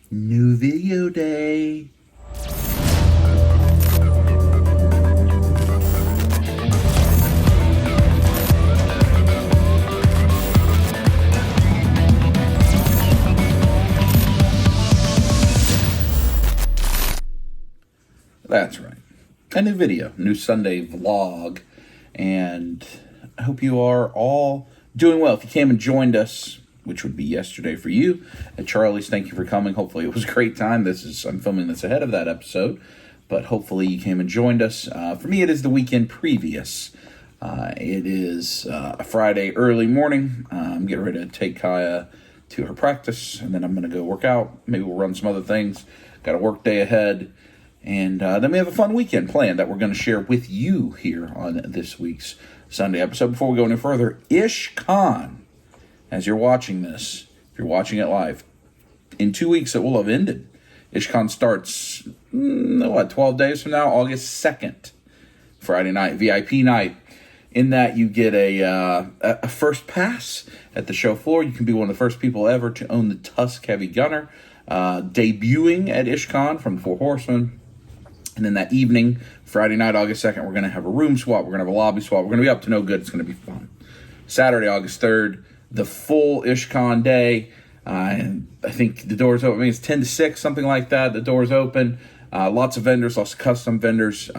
New video day. That's right. A new video, new Sunday vlog, and I hope you are all doing well. If you came and joined us, which would be yesterday for you, at Charlie's, thank you for coming. Hopefully it was a great time. I'm filming this ahead of that episode, but hopefully you came and joined us. For me, it is the weekend previous. It is a Friday early morning. I'm getting ready to take Kaya to her practice, and then I'm going to go work out. Maybe we'll run some other things. Got a work day ahead. And then we have a fun weekend planned that we're going to share with you here on this week's Sunday episode. Before we go any further, IshCon, as you're watching this, if you're watching it live, in 2 weeks it will have ended. IshCon starts, 12 days from now, August 2nd, Friday night, VIP night. In that you get a first pass at the show floor. You can be one of the first people ever to own the Tusk Heavy Gunner, debuting at IshCon from the Four Horsemen. And then that evening, Friday night, August 2nd, we're going to have a room swap. We're going to have a lobby swap. We're going to be up to no good. It's going to be fun. Saturday, August 3rd, the full IshCon day. And I think the doors open. I mean, it's 10 to 6, something like that. The doors open. Lots of vendors, lots of custom vendors,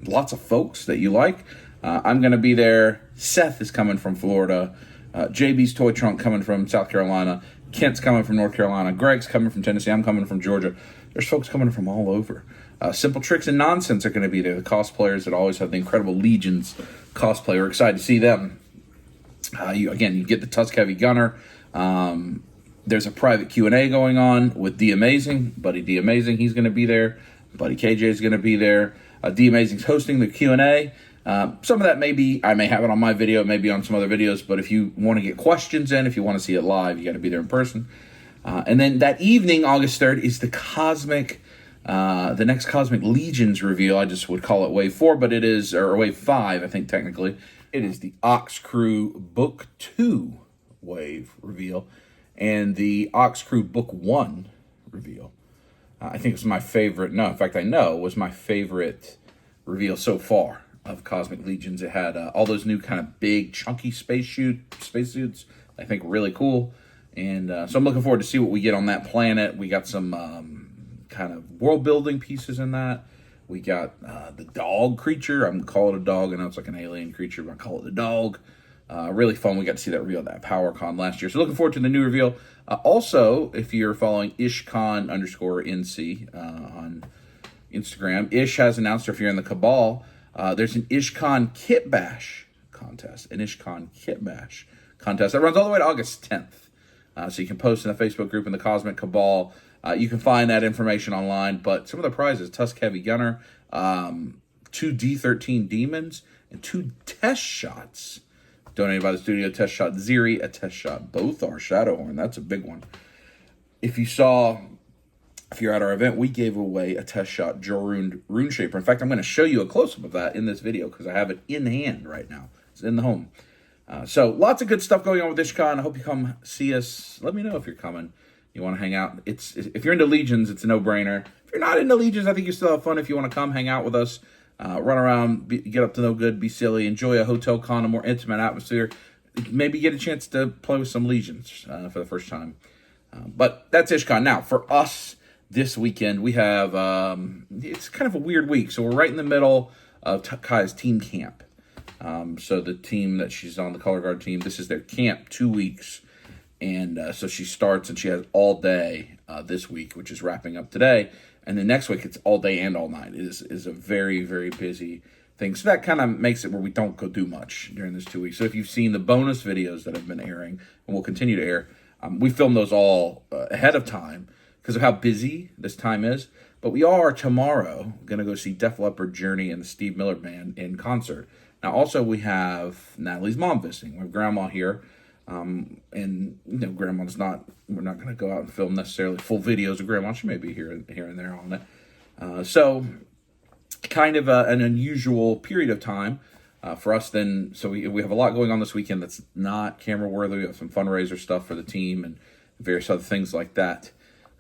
lots of folks that you like. I'm going to be there. Seth is coming from Florida. JB's Toy Trunk coming from South Carolina. Kent's coming from North Carolina. Greg's coming from Tennessee. I'm coming from Georgia. There's folks coming from all over. Simple Tricks and Nonsense are going to be there. The cosplayers that always have the incredible Legions cosplay. We're excited to see them. You get the Tusk Heavy Gunner. There's a private Q&A going on with D Amazing. Buddy D Amazing, he's going to be there. Buddy KJ is going to be there. D Amazing's hosting the Q&A. Some of that I may have it on my video, maybe on some other videos, but if you want to get questions in, if you want to see it live, you got to be there in person. And then that evening, August 3rd, is the next Cosmic Legions reveal. I just would call it Wave 4, but it is, or Wave 5, I think technically. It is the Ox Crew Book 2 Wave reveal and the Ox Crew Book 1 reveal. I think it was my favorite, in fact I know it was my favorite reveal so far of Cosmic Legions. It had all those new kind of big, chunky spacesuits. I think really cool. And so I'm looking forward to see what we get on that planet. We got some kind of world-building pieces in that. We got the dog creature. I'm going to call it a dog. I know it's like an alien creature, but I call it the dog. Really fun. We got to see that reveal at that PowerCon last year. So looking forward to the new reveal. Also, if you're following IshCon_NC on Instagram, Ish has announced, or if you're in the Cabal, there's an IshCon Kit Bash contest. An IshCon Kit Bash contest that runs all the way to August 10th. So you can post in the Facebook group in the Cosmic Cabal. You can find that information online. But some of the prizes: Tusk Heavy Gunner, 2 D13 Demons, and 2 test shots donated by the studio. Test shot Ziri, a test shot Bothar Shadowhorn. That's a big one. If you're at our event, we gave away a test shot Jorund Runeshaper. In fact, I'm going to show you a close-up of that in this video because I have it in hand right now. It's in the home. So lots of good stuff going on with IshCon. I hope you come see us. Let me know if you're coming. You want to hang out. If you're into Legions, it's a no-brainer. If you're not into Legions, I think you still have fun if you want to come hang out with us. Run around, get up to no good, be silly, enjoy a hotel con, a more intimate atmosphere. Maybe get a chance to play with some Legions for the first time. But that's IshCon. Now, for us this weekend, we have, it's kind of a weird week. So we're right in the middle of Kai's team camp. So the team that she's on, the color guard team, this is their camp, 2 weeks. And so she starts and she has all day this week, which is wrapping up today. And then next week, it's all day and all night. It is a very, very busy thing. So that kind of makes it where we don't go do much during this 2 weeks. So if you've seen the bonus videos that have been airing and will continue to air, we filmed those all ahead of time because of how busy this time is. But we are tomorrow going to go see Def Leppard, Journey, and the Steve Miller Band in concert. Now, also, we have Natalie's mom visiting. We have Grandma here. And Grandma's we're not going to go out and film necessarily full videos of Grandma. She may be here and there on it. So kind of an unusual period of time for us then. So we have a lot going on this weekend that's not camera worthy. We have some fundraiser stuff for the team and various other things like that.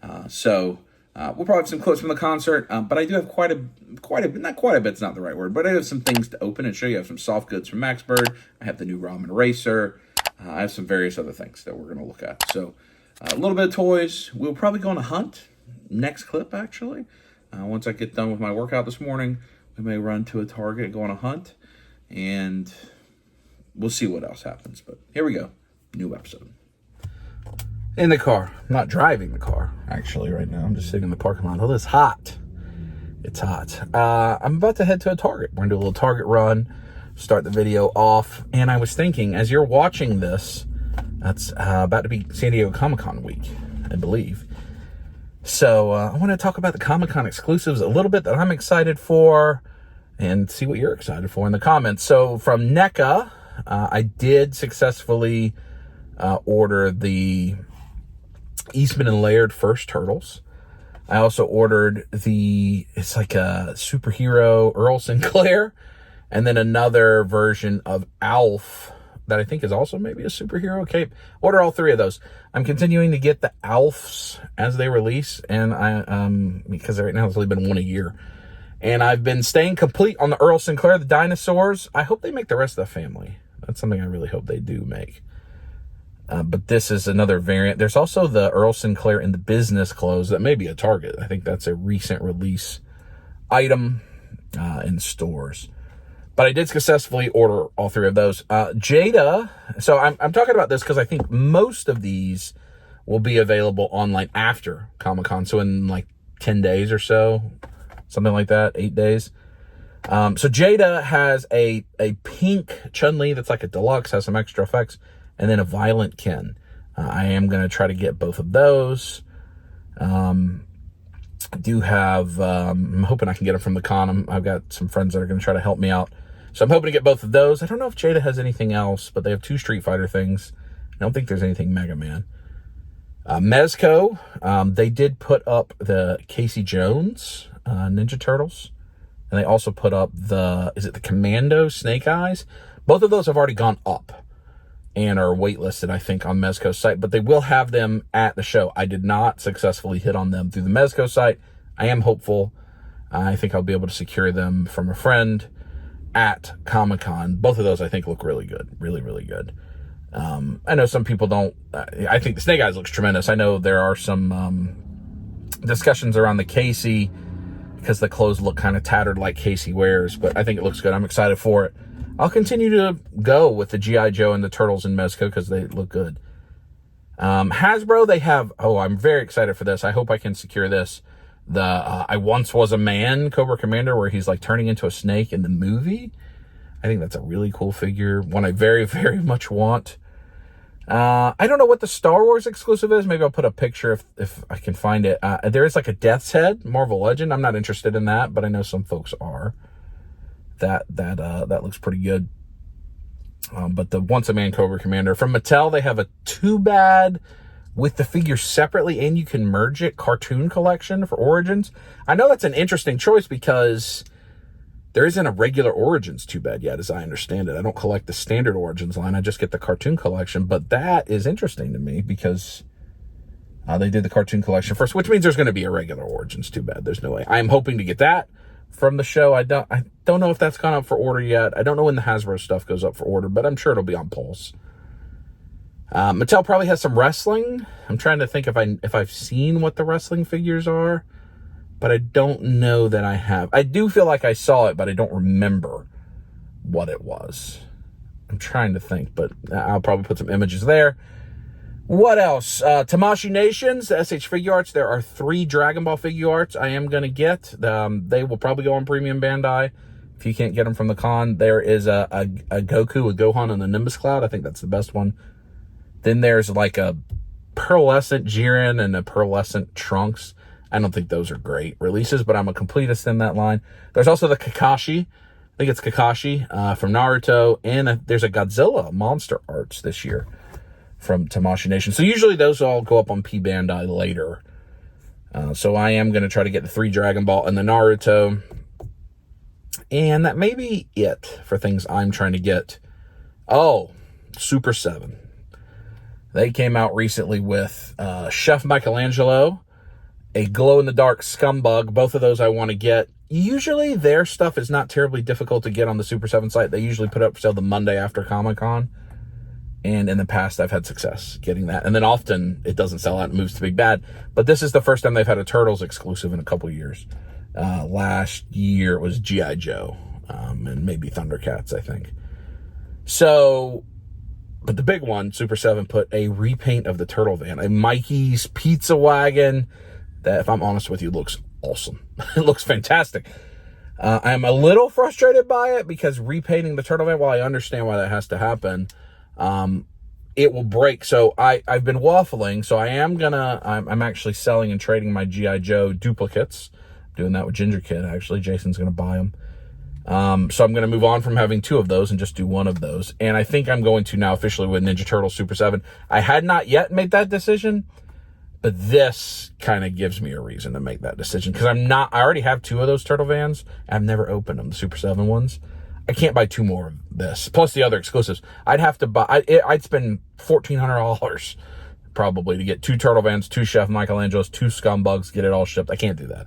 We'll probably have some clips from the concert, but I do have not quite a bit's not the right word, but I have some things to open and show you. I have some soft goods from Maxbird. I have the new ramen eraser. I have some various other things that we're going to look at. So a little bit of toys. We'll probably go on a hunt. Next clip, actually. Once I get done with my workout this morning, we may run to a Target and go on a hunt. And we'll see what else happens. But here we go. New episode. In the car. I'm not driving the car, actually, right now. I'm just sitting in the parking lot. Oh, it's hot. It's hot. I'm about to head to a Target. We're going to do a little Target run, start the video off. And I was thinking, as you're watching this, that's about to be San Diego Comic-Con week, I believe. So I want to talk about the Comic-Con exclusives a little bit that I'm excited for and see what you're excited for in the comments. So from NECA, I did successfully order the Eastman and Laird First Turtles. I also ordered it's like a superhero Earl Sinclair, and then another version of Alf that I think is also maybe a superhero cape. Order all three of those. I'm continuing to get the Alfs as they release, and because right now it's only been one a year. And I've been staying complete on the Earl Sinclair, the dinosaurs. I hope they make the rest of the family. That's something I really hope they do make. But this is another variant. There's also the Earl Sinclair in the business clothes that may be a Target. I think that's a recent release item in stores. But I did successfully order all three of those. Jada, so I'm talking about this because I think most of these will be available online after Comic-Con. So in like 10 days or so, something like that, 8 days. So Jada has a pink Chun-Li that's like a deluxe, has some extra effects, and then a Violent Ken. I am going to try to get both of those. I do have, I'm hoping I can get them from the con. I've got some friends that are going to try to help me out. So I'm hoping to get both of those. I don't know if Jada has anything else, but they have 2 Street Fighter things. I don't think there's anything Mega Man. Mezco, they did put up the Casey Jones Ninja Turtles. And they also put up is it the Commando Snake Eyes? Both of those have already gone up and are waitlisted, I think, on Mezco's site. But they will have them at the show. I did not successfully hit on them through the Mezco site. I am hopeful. I think I'll be able to secure them from a friend at Comic-Con. Both of those, I think, look really good. Really, really good. I know some people don't. I think the Snake Eyes looks tremendous. I know there are some discussions around the Casey because the clothes look kind of tattered like Casey wears, but I think it looks good. I'm excited for it. I'll continue to go with the G.I. Joe and the Turtles in Mezco because they look good. Hasbro, they have, I'm very excited for this. I hope I can secure this. The I Once Was a Man Cobra Commander, where he's like turning into a snake in the movie. I think that's a really cool figure. One I very, very much want. I don't know what the Star Wars exclusive is. Maybe I'll put a picture if I can find it. There is like a Death's Head Marvel Legend. I'm not interested in that, but I know some folks are. That looks pretty good. But the Once a Man Cobra Commander from Mattel, they have a Too Bad with the figure separately, and you can merge it cartoon collection for Origins. I know that's an interesting choice because there isn't a regular Origins Too Bad yet, as I understand it. I don't collect the standard Origins line. I just get the cartoon collection. But that is interesting to me because they did the cartoon collection first, which means there's going to be a regular Origins Too Bad. There's no way. I'm hoping to get that from the show. I don't know if that's gone up for order yet. I don't know when the Hasbro stuff goes up for order, but I'm sure it'll be on Pulse. Mattel probably has some wrestling. I'm trying to think if I've seen what the wrestling figures are, but I don't know that I have. I do feel like I saw it, but I don't remember what it was. I'm trying to think, but I'll probably put some images there. What else? Tamashii Nations, SH Figure Arts. There are 3 Dragon Ball Figure Arts I am going to get. They will probably go on Premium Bandai if you can't get them from the con. There is a Goku with Gohan on the Nimbus Cloud. I think that's the best one. Then there's like a pearlescent Jiren and a pearlescent Trunks. I don't think those are great releases, but I'm a completist in that line. There's also the Kakashi. I think it's Kakashi from Naruto. And there's a Godzilla Monster Arts this year from Tamashii Nation. So usually those all go up on P Bandai later. So I am going to try to get the 3 Dragon Ball and the Naruto. And that may be it for things I'm trying to get. Oh, Super 7. They came out recently with Chef Michelangelo a glow-in-the-dark Scumbug. Both of those I want to get. Usually their stuff is not terribly difficult to get on the Super 7 site. They usually put up for sale the Monday after Comic-Con. And in the past, I've had success getting that. And then often it doesn't sell out and moves to Big Bad. But this is the first time they've had a Turtles exclusive in a couple years. Last year it was G.I. Joe and maybe Thundercats, I think. So, but the big one, Super 7, put a repaint of the Turtle Van. A Mikey's Pizza Wagon that, if I'm honest with you, looks awesome. It looks fantastic. I'm a little frustrated by it because repainting the Turtle Van, while I understand why that has to happen, it will break. So I've been waffling. So I'm actually selling and trading my G.I. Joe duplicates. Doing that with Ginger Kid, actually. Jason's going to buy them. So I'm going to move on from having 2 of those and just do 1 of those. And I think I'm going to now officially with Ninja Turtles Super 7. I had not yet made that decision, but this kind of gives me a reason to make that decision. Because I already have 2 of those Turtle Vans. I've never opened them, the Super 7 ones. I can't buy 2 more of this, plus the other exclusives. I'd have to buy, I'd spend $1,400 probably to get 2 Turtle Vans, 2 Chef Michelangelos, 2 Scumbugs, get it all shipped. I can't do that.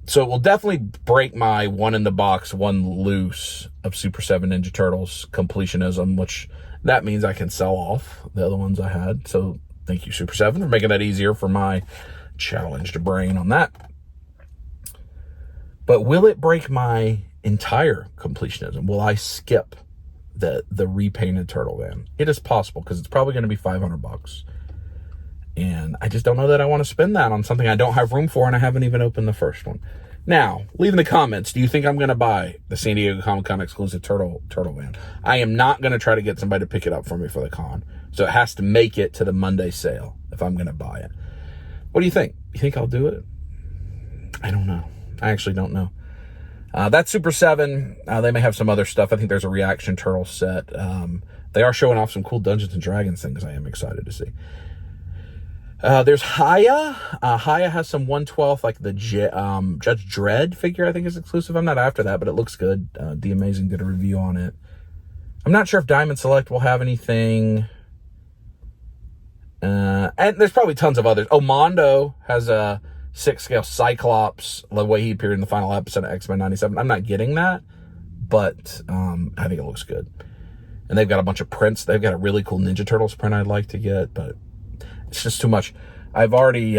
So it will definitely break my 1 in the box, 1 loose of Super 7 Ninja Turtles completionism, which that means I can sell off the other ones I had. So thank you, Super 7, for making that easier for my challenged brain on that. But will it break my entire completionism? Will I skip the repainted Turtle Van? It is possible because it's probably going to be $500. And I just don't know that I want to spend that on something I don't have room for, and I haven't even opened the first one. Now, leave in the comments, do you think I'm going to buy the San Diego Comic-Con exclusive Turtle Van? I am not going to try to get somebody to pick it up for me for the con. So it has to make it to the Monday sale if I'm going to buy it. What do you think? You think I'll do it? I don't know. I actually don't know. That's Super 7. They may have some other stuff. I think there's a Reaction Turtle set. They are showing off some cool Dungeons & Dragons things I am excited to see. There's Haya. Haya has some 1/12, like the Judge Dredd figure, I think is exclusive. I'm not after that, but it looks good. The Amazing did a review on it. I'm not sure if Diamond Select will have anything. And there's probably tons of others. Oh, Mondo has a 6-scale Cyclops, the way he appeared in the final episode of X-Men 97. I'm not getting that, but I think it looks good. And they've got a bunch of prints. They've got a really cool Ninja Turtles print I'd like to get, but it's just too much. I've already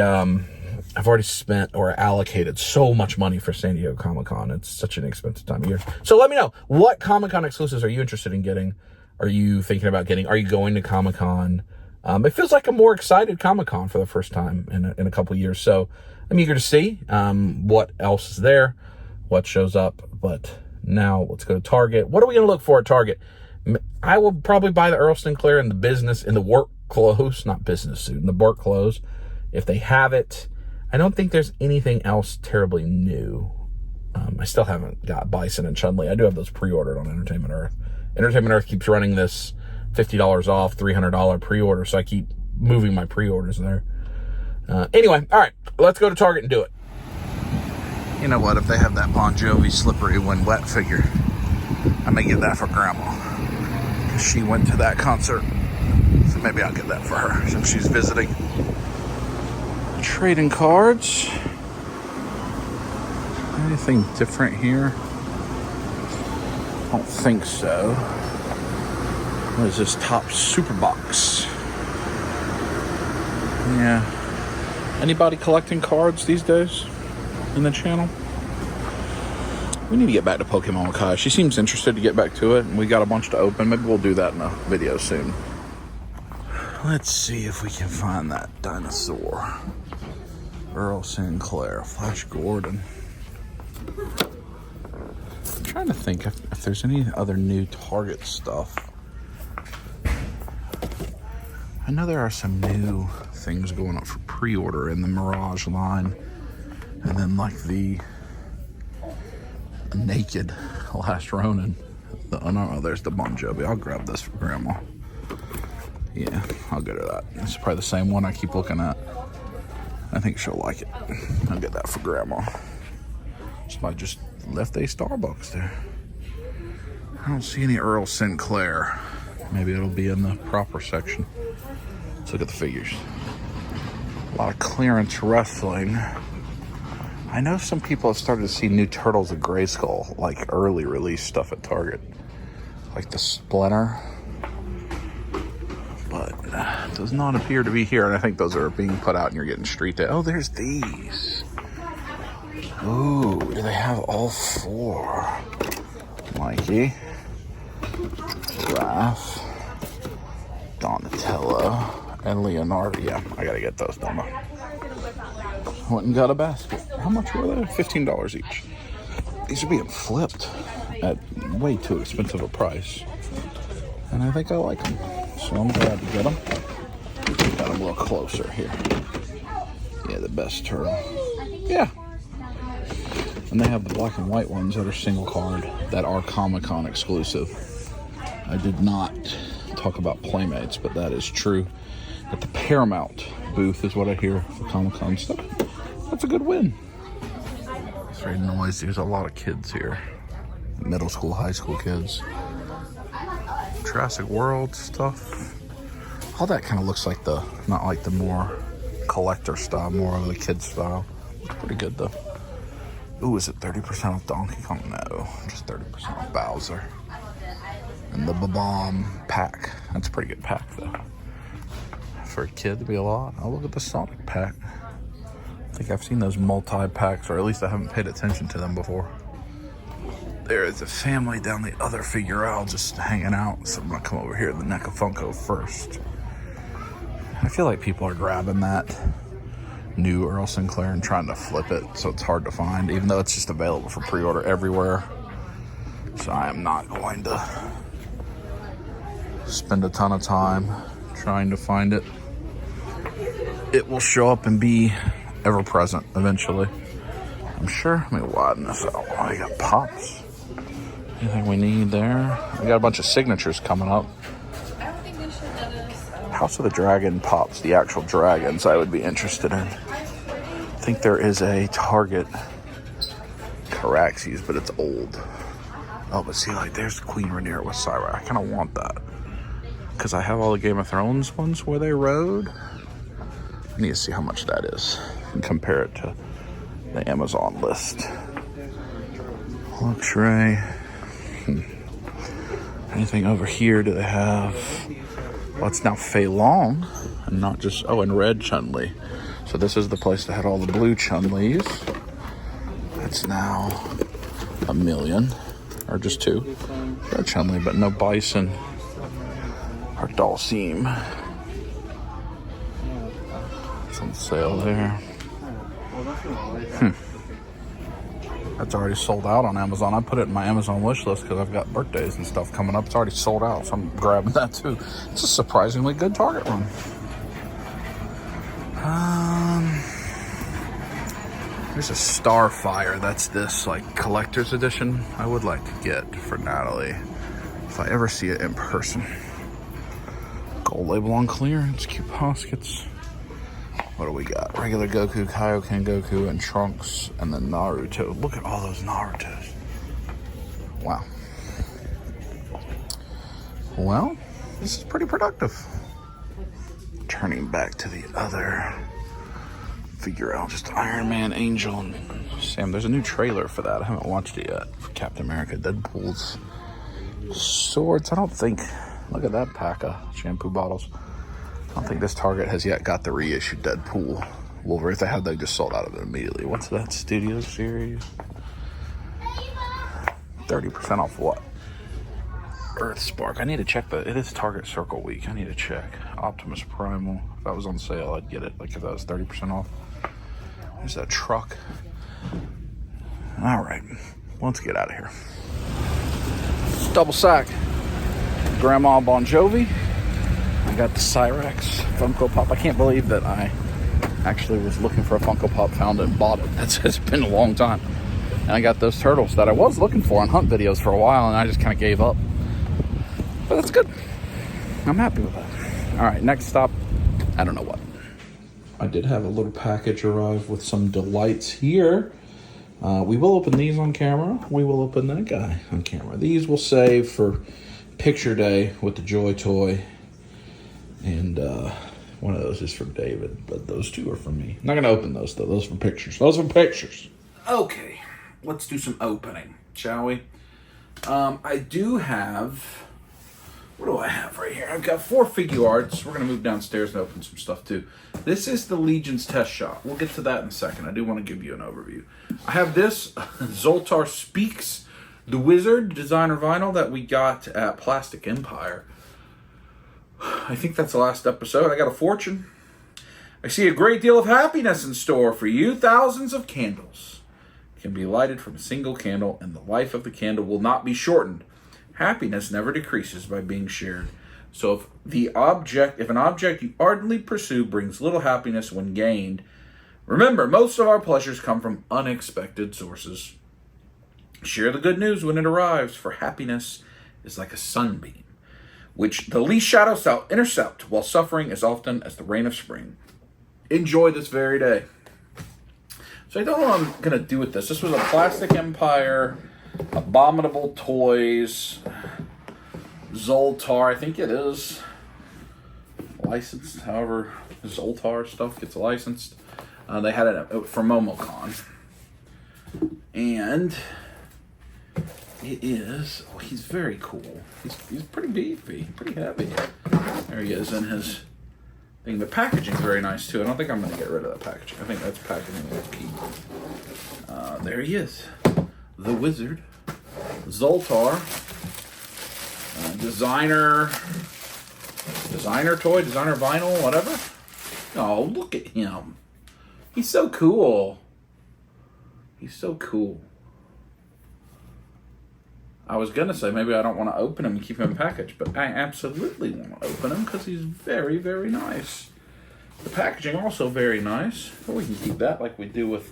spent or allocated so much money for San Diego Comic-Con. It's such an expensive time of year. So let me know, what Comic-Con exclusives are you interested in getting? Are you thinking about getting? Are you going to Comic-Con? It feels like a more excited Comic-Con for the first time in a couple of years. So I'm eager to see what else is there, what shows up. But now let's go to Target. What are we going to look for at Target? I will probably buy the Earl Sinclair in the work clothes, not business suit, in the work clothes, if they have it. I don't think there's anything else terribly new. I still haven't got Bison and Chun-Li. I do have those pre-ordered on Entertainment Earth. Entertainment Earth keeps running this $50 off, $300 pre-order, so I keep moving my pre-orders there. Anyway, all right, let's go to Target and do it. You know what? If they have that Bon Jovi Slippery When Wet figure, I may get that for Grandma, because she went to that concert. So maybe I'll get that for her since she's visiting. Trading cards. Anything different here? I don't think so. What is this Top Super Box? Yeah. Anybody collecting cards these days in the channel? We need to get back to Pokemon with Kai. She seems interested to get back to it, and we got a bunch to open. Maybe we'll do that in a video soon. Let's see if we can find that dinosaur. Earl Sinclair, Flash Gordon. I'm trying to think if there's any other new Target stuff. I know there are some new things going up for pre-order in the Mirage line. And then like the Naked Last Ronin. Oh no, there's the Bon Jovi. I'll grab this for Grandma. Yeah, I'll get her that. It's probably the same one I keep looking at. I think she'll like it. I'll get that for Grandma. Somebody just left a Starbucks there. I don't see any Earl Sinclair. Maybe it'll be in the proper section. Let's look at the figures. A lot of clearance wrestling. I know some people have started to see new Turtles of Grayskull, like early release stuff at Target. Like the Splinter. But it does not appear to be here, and I think those are being put out and you're getting street day. Oh, there's these. Ooh, do they have all four? Mikey, Raph, Donatello, and Leonardo. Yeah, I gotta get those, don't I? Went and got a basket. How much were they? $15 each. These are being flipped at way too expensive a price. And I think I like them. So I'm glad to get them. Got them a little closer here. Yeah, the best turtle. Yeah. And they have the black and white ones that are single card that are Comic-Con exclusive. I did not talk about Playmates, but that is true. At the Paramount booth is what I hear for Comic-Con stuff. That's a good win. It's very noisy. There's a lot of kids here. Middle school, high school kids. Jurassic World stuff. All that kind of looks like not like the more collector style, more of the kid style. Looks pretty good though. Ooh, is it 30% off Donkey Kong? No, just 30% off Bowser. And the Bomb pack. That's a pretty good pack though. For a kid to be a lot. Oh, look at the Sonic pack. I think I've seen those multi-packs, or at least I haven't paid attention to them before. There is a family down the other figure aisle just hanging out, so I'm gonna come over here to the NECA Funko first. I feel like people are grabbing that new Earl Sinclair and trying to flip it, so it's hard to find, even though it's just available for pre-order everywhere. So I am not going to spend a ton of time trying to find it. It will show up and be ever present eventually, I'm sure. Let me widen this out. Oh, you got pops. Anything we need there? We got a bunch of signatures coming up. I don't think they should let us. House of the Dragon pops, the actual dragons I would be interested in. I think there is a Target Caraxes, but it's old. Oh, but see, like, there's Queen Rhaenyra with Cyra. I kind of want that. Because I have all the Game of Thrones ones where they rode. I need to see how much that is and compare it to the Amazon list. Luxray. Anything over here do they have? Well, it's now Fei Long and not just, oh, and red Chun-Li. So this is the place that had all the blue Chun-Lis. It's now $1 million, or just 2. Red Chun-Li, but no Bison or Dalsim. It's on sale there. That's already sold out on Amazon. I put it in my Amazon wish list because I've got birthdays and stuff coming up. It's already sold out, so I'm grabbing that too. It's a surprisingly good Target run. There's a Starfire. That's this like collector's edition I would like to get for Natalie if I ever see it in person. Gold label on clearance, cute poskets. What do we got? Regular Goku, Kaioken Goku, and Trunks, and then Naruto. Look at all those Narutos. Wow. Well, this is pretty productive. Turning back to the other figure out, just Iron Man, Angel, and Sam. There's a new trailer for that. I haven't watched it yet. For Captain America, Deadpool's swords. I don't think. Look at that pack of shampoo bottles. I don't think this Target has yet got the reissued Deadpool Wolverine. If they had, they just sold out of it immediately. What's that Studio Series? 30% off what? Earth Spark. I need to check it is Target Circle Week. I need to check. Optimus Primal. If that was on sale, I'd get it. Like if that was 30% off. There's that truck. All right, let's get out of here. Double sack. Grandma Bon Jovi. I got the Cyrax Funko Pop. I can't believe that I actually was looking for a Funko Pop, found it, and bought it. It's been a long time. And I got those turtles that I was looking for on hunt videos for a while, and I just kind of gave up. But that's good. I'm happy with that. All right, next stop, I don't know what. I did have a little package arrive with some delights here. We will open these on camera. We will open that guy on camera. These we'll save for picture day with the Joy Toy and One of those is for David, but those two are for me. I'm not going to open those, though. Those are for pictures. Those are for pictures. Okay, let's do some opening, shall we? I do have... What do I have right here? I've got 4 figure arts. We're going to move downstairs and open some stuff, too. This is the Legion's test shot. We'll get to that in a second. I do want to give you an overview. I have this Zoltar Speaks the Wizard designer vinyl that we got at Plastic Empire. I think that's the last episode. I got a fortune. I see a great deal of happiness in store for you. Thousands of candles can be lighted from a single candle, and the life of the candle will not be shortened. Happiness never decreases by being shared. So if an object you ardently pursue brings little happiness when gained, remember, most of our pleasures come from unexpected sources. Share the good news when it arrives, for happiness is like a sunbeam, which the least shadow shall intercept, while suffering as often as the rain of spring. Enjoy this very day. So I don't know what I'm going to do with this. This was a Plastic Empire Abominable Toys Zoltar. I think it is licensed. However, Zoltar stuff gets licensed. They had it for MomoCon. And it is... Oh, he's very cool. He's pretty beefy. Pretty heavy. There he is in his thing. The packaging's very nice, too. I don't think I'm going to get rid of that packaging. I think that's packaging that's key. There he is. The Wizard, Zoltar, designer toy, designer vinyl, whatever. Oh, look at him. He's so cool. He's so cool. I was going to say maybe I don't want to open him and keep him packaged, but I absolutely want to open him because he's very, very nice. The packaging also very nice. But we can keep that like we do with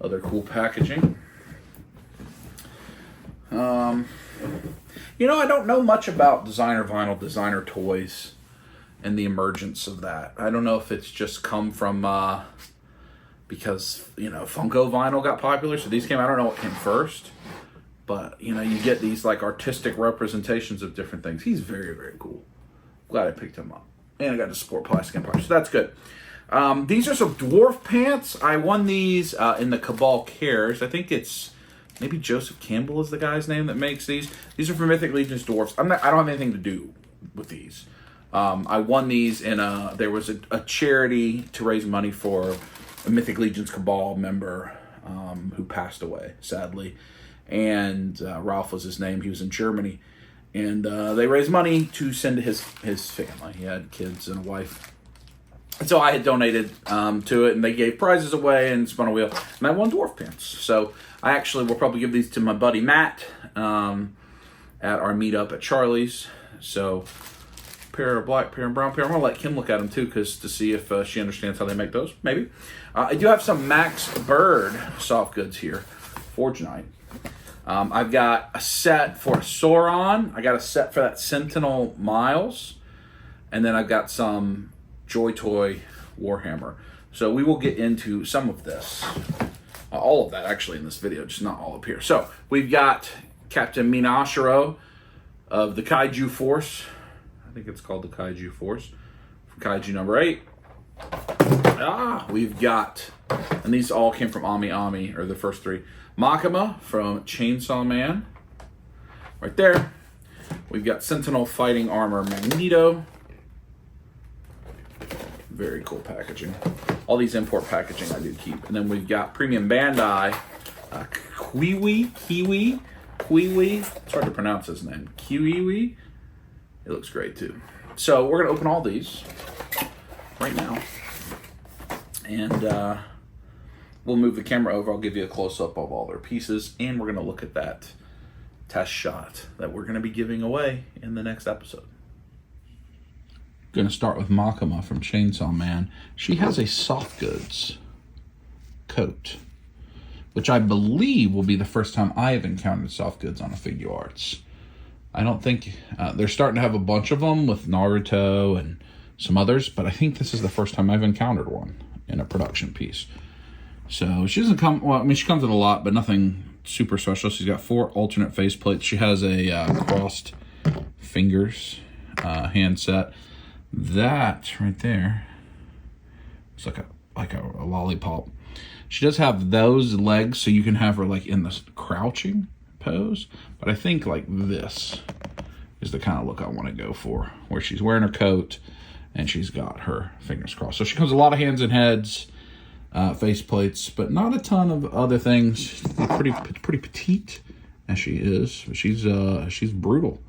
other cool packaging. You know, I don't know much about designer vinyl, designer toys, and the emergence of that. I don't know if it's just come from, because, you know, Funko vinyl got popular, so these came, I don't know what came first, but, you know, you get these, like, artistic representations of different things. He's very, very cool. Glad I picked him up. And I got to support Plastic Empire, so that's good. These are some dwarf pants. I won these in the Cabal Cares. I think it's... Maybe Joseph Campbell is the guy's name that makes these. These are for Mythic Legion's dwarfs. I don't have anything to do with these. I won these in there was a charity to raise money for a Mythic Legion's Cabal member who passed away, sadly. And Ralph was his name. He was in Germany. And they raised money to send to his family. He had kids and a wife. And so I had donated to it, and they gave prizes away and spun a wheel. And I won dwarf pants. So I actually will probably give these to my buddy Matt at our meetup at Charlie's. So pair of black, pair of brown, pair. I'm going to let Kim look at them too, to see if she understands how they make those. Maybe. I do have some Max Bird soft goods here. Forge Night. I've got a set for Sauron. I got a set for that Sentinel Miles. And then I've got some Joy Toy Warhammer. So we will get into some of this. All of that, actually, in this video, just not all up here. So we've got Captain Minashiro of the Kaiju Force. I think it's called the Kaiju Force. For Kaiju number 8. We've got, and these all came from Ami Ami, or the first 3. Makima from Chainsaw Man. Right there. We've got Sentinel Fighting Armor Magneto. Very cool packaging. All these import packaging I do keep. And then we've got Premium Bandai. Kiwi. It's hard to pronounce his name. Kiwi. It looks great too. So we're going to open all these right now. And we'll move the camera over. I'll give you a close-up of all their pieces. And we're going to look at that test shot that we're going to be giving away in the next episode. Going to start with Makima from Chainsaw Man. She has a soft goods coat, which I believe will be the first time I have encountered soft goods on a figure arts. I don't think they're starting to have a bunch of them with Naruto and some others, but I think this is the first time I've encountered one in a production piece. So she doesn't come, well, I mean, she comes in a lot, but nothing super special. She's got 4 alternate face plates. She has a crossed fingers hand set. That right there It's like a lollipop. She does have those legs, so you can have her like in this crouching pose. But I think like this is the kind of look I want to go for, where she's wearing her coat and she's got her fingers crossed. So she comes a lot of hands and heads, face plates, but not a ton of other things. Pretty petite as she is, but she's brutal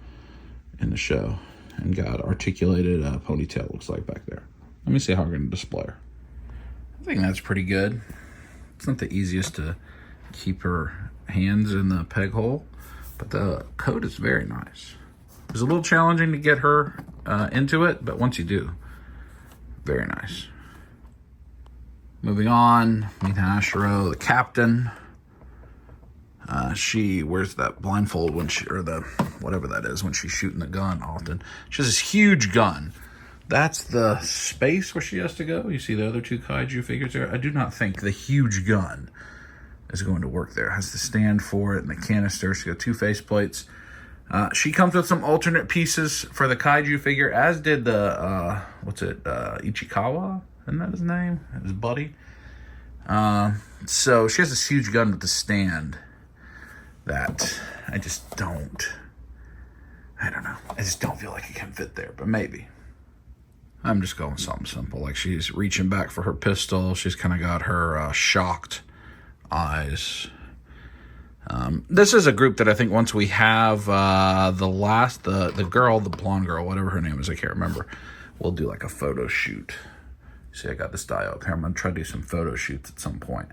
in the show and got articulated ponytail, looks like back there. Let me see how we're going to display her. I think that's pretty good. It's not the easiest to keep her hands in the peg hole, but the coat is very nice. It was a little challenging to get her into it, but once you do, very nice. Moving on, Mita Ashiro, the captain. She wears that blindfold when she, or the whatever that is, when she's shooting the gun often. She has this huge gun. That's the space where she has to go. You see the other two kaiju figures there? I do not think the huge gun is going to work there. It has to stand for it and the canister. She's got two face plates. She comes with some alternate pieces for the kaiju figure, as did the, Ichikawa? Isn't that his name? His buddy? So she has this huge gun with the stand that I don't know. I just don't feel like it can fit there, but maybe. I'm just going something simple. Like she's reaching back for her pistol. She's kind of got her shocked eyes. This is a group that I think once we have the girl, the blonde girl, whatever her name is, I can't remember, we'll do like a photo shoot. See, I got this dial up here. I'm going to try to do some photo shoots at some point.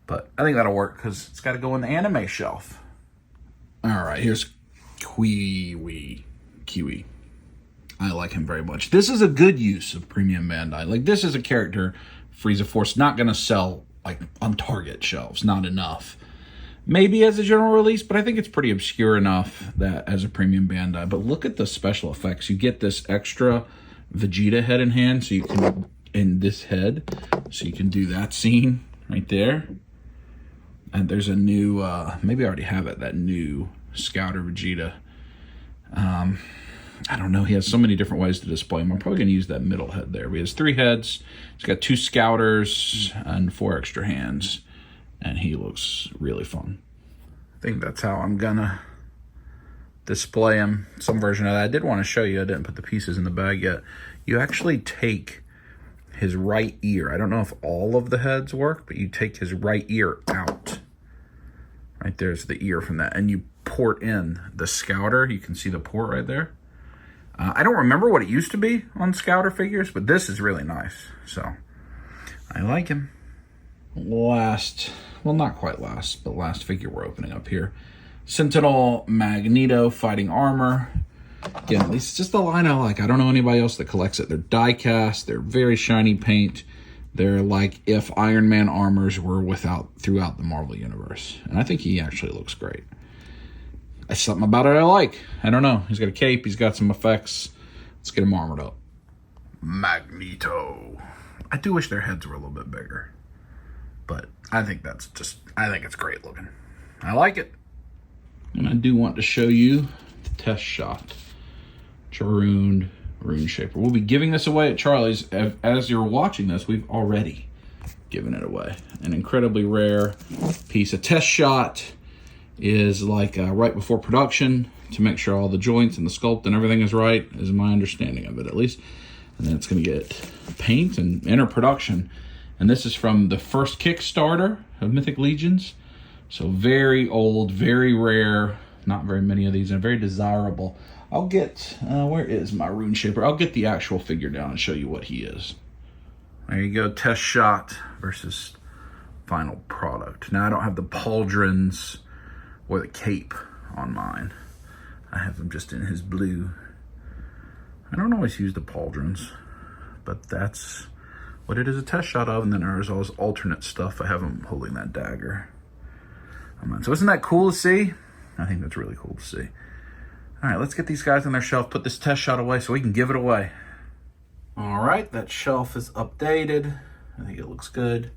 But I think that'll work because it's got to go in the anime shelf. All right, here's Kiwi. I like him very much. This is a good use of Premium Bandai. Like, this is a character Frieza Force not going to sell like on Target shelves. Not enough. Maybe as a general release, but I think it's pretty obscure enough that as a Premium Bandai. But look at the special effects. You get this extra Vegeta head in hand, so you can, in this head, so you can do that scene right there. And there's a new, maybe I already have it, that new Scouter Vegeta. I don't know. He has so many different ways to display him. I'm probably going to use that middle head there. He has 3 heads. He's got 2 Scouters and 4 extra hands. And he looks really fun. I think that's how I'm going to display him. Some version of that. I did want to show you. I didn't put the pieces in the bag yet. You actually take his right ear. I don't know if all of the heads work, but you take his right ear out. Right there's the ear from that. And you port in the Scouter. You can see the port right there. I don't remember what it used to be on Scouter figures, but this is really nice. So, I like him. Last, well, not quite last, but last figure we're opening up here. Sentinel Magneto fighting armor. Again, at least it's just the line I like. I don't know anybody else that collects it. They're die cast. They're very shiny paint. They're like if Iron Man armors were throughout the Marvel Universe. And I think he actually looks great. There's something about it I like. I don't know. He's got a cape. He's got some effects. Let's get him armored up. Magneto. I do wish their heads were a little bit bigger. But I think it's great looking. I like it. And I do want to show you the test shot. Charuned Rune Shaper. We'll be giving this away at Charlie's. As you're watching this, we've already given it away. An incredibly rare piece. A test shot is like right before production to make sure all the joints and the sculpt and everything is right, is my understanding of it at least. And then it's going to get paint and enter production. And this is from the first Kickstarter of Mythic Legions. So very old, very rare, not very many of these, and very desirable. I'll get, where is my Rune Shaper? I'll get the actual figure down and show you what he is. There you go, test shot versus final product. Now I don't have the pauldrons or the cape on mine. I have them just in his blue. I don't always use the pauldrons, but that's what it is a test shot of. And then there's all this alternate stuff. I have him holding that dagger. So isn't that cool to see? I think that's really cool to see. All right, let's get these guys on their shelf, put this test shot away so we can give it away. All right, that shelf is updated. I think it looks good.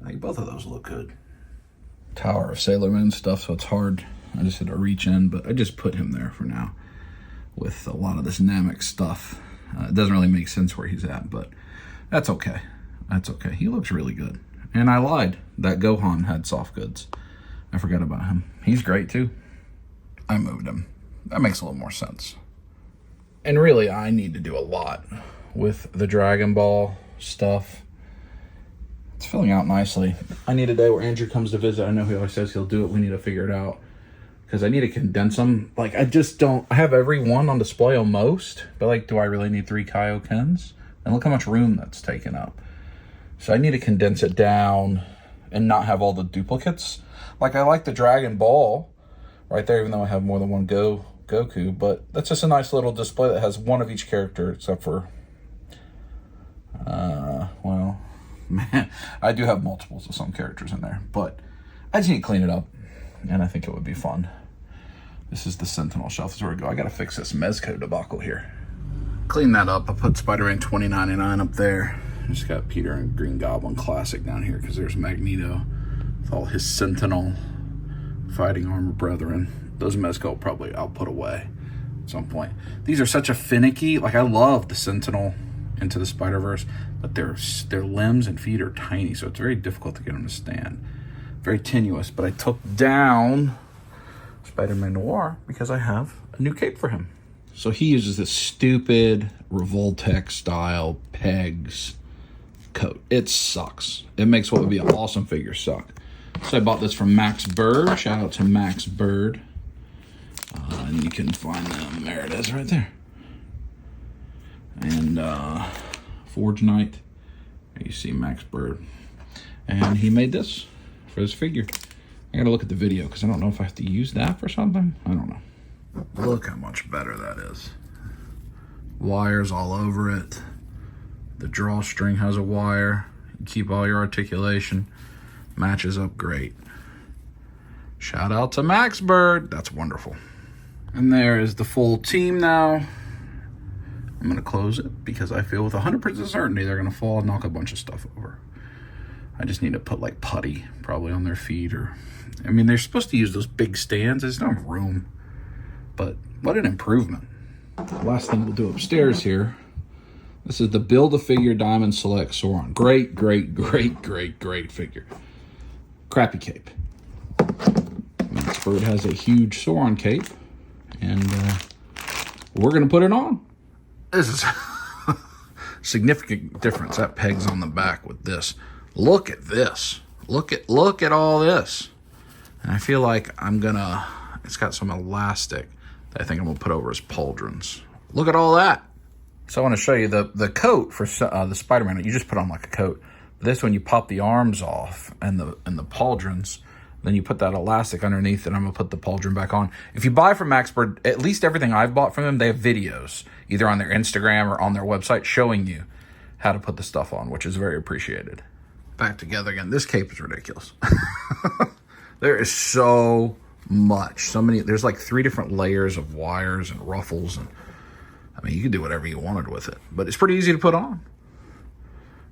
I think both of those look good. Tower of Sailor Moon stuff, so it's hard. I just had to reach in, but I just put him there for now with a lot of this Namek stuff. It doesn't really make sense where he's at, but that's okay. That's okay. He looks really good. And I lied. That Gohan had soft goods. I forgot about him. He's great too. I moved him. That makes a little more sense. And really, I need to do a lot with the Dragon Ball stuff. It's filling out nicely. I need a day where Andrew comes to visit. I know he always says he'll do it. We need to figure it out. Because I need to condense them. Like, I just don't... I have every one on display almost. But, like, do I really need 3 Kaiokens? And look how much room that's taken up. So I need to condense it down and not have all the duplicates. Like, I like the Dragon Ball right there, even though I have more than one Goku. But that's just a nice little display that has one of each character, except for... well, man, I do have multiples of some characters in there. But I just need to clean it up. And I think it would be fun. This is the Sentinel shelf. This is where we go. I got to fix this Mezco debacle here. Clean that up. I put Spider-Man 2099 up there. Just got Peter and Green Goblin Classic down here because there's Magneto with all his Sentinel fighting armor brethren. Those Mezco probably I'll put away at some point. These are such a finicky, like I love the Sentinel into the Spider-Verse, but their limbs and feet are tiny, so it's very difficult to get them to stand. Very tenuous, but I took down Spider-Man Noir because I have a new cape for him. So he uses this stupid Revoltech style pegs coat. It sucks. It makes what would be an awesome figure suck. So I bought this from Max Bird. Shout out to Max Bird. And you can find them. There it is right there. And Forge Knight. You see Max Bird. And he made this for this figure. I gotta look at the video because I don't know if I have to use that for something. I don't know. Look how much better that is. Wires all over it. The drawstring has a wire. You keep all your articulation. Matches up great. Shout out to Max Bird. That's wonderful. And there is the full team now. I'm gonna close it because I feel with 100% certainty they're gonna fall and knock a bunch of stuff over. I just need to put like putty probably on their feet, or I mean they're supposed to use those big stands. There's no room. But what an improvement. The last thing we'll do upstairs here. This is the Build-A-Figure Diamond Select Sauron. Great, great, great, great, great figure. Crappy cape. Max Bird has a huge Sauron cape. And we're going to put it on. This is significant difference. That peg's on the back with this. Look at this. Look at all this. And I feel like I'm going to... It's got some elastic that I think I'm going to put over his pauldrons. Look at all that. So I want to show you the coat for the Spider-Man. You just put on like a coat. But this one, you pop the arms off and the pauldrons. Then you put that elastic underneath, and I'm going to put the pauldron back on. If you buy from Max Bird, at least everything I've bought from them, they have videos, either on their Instagram or on their website, showing you how to put the stuff on, which is very appreciated. Back together again. This cape is ridiculous. There is so much. So many. There's like 3 different layers of wires and ruffles, and I mean, you can do whatever you wanted with it, but it's pretty easy to put on.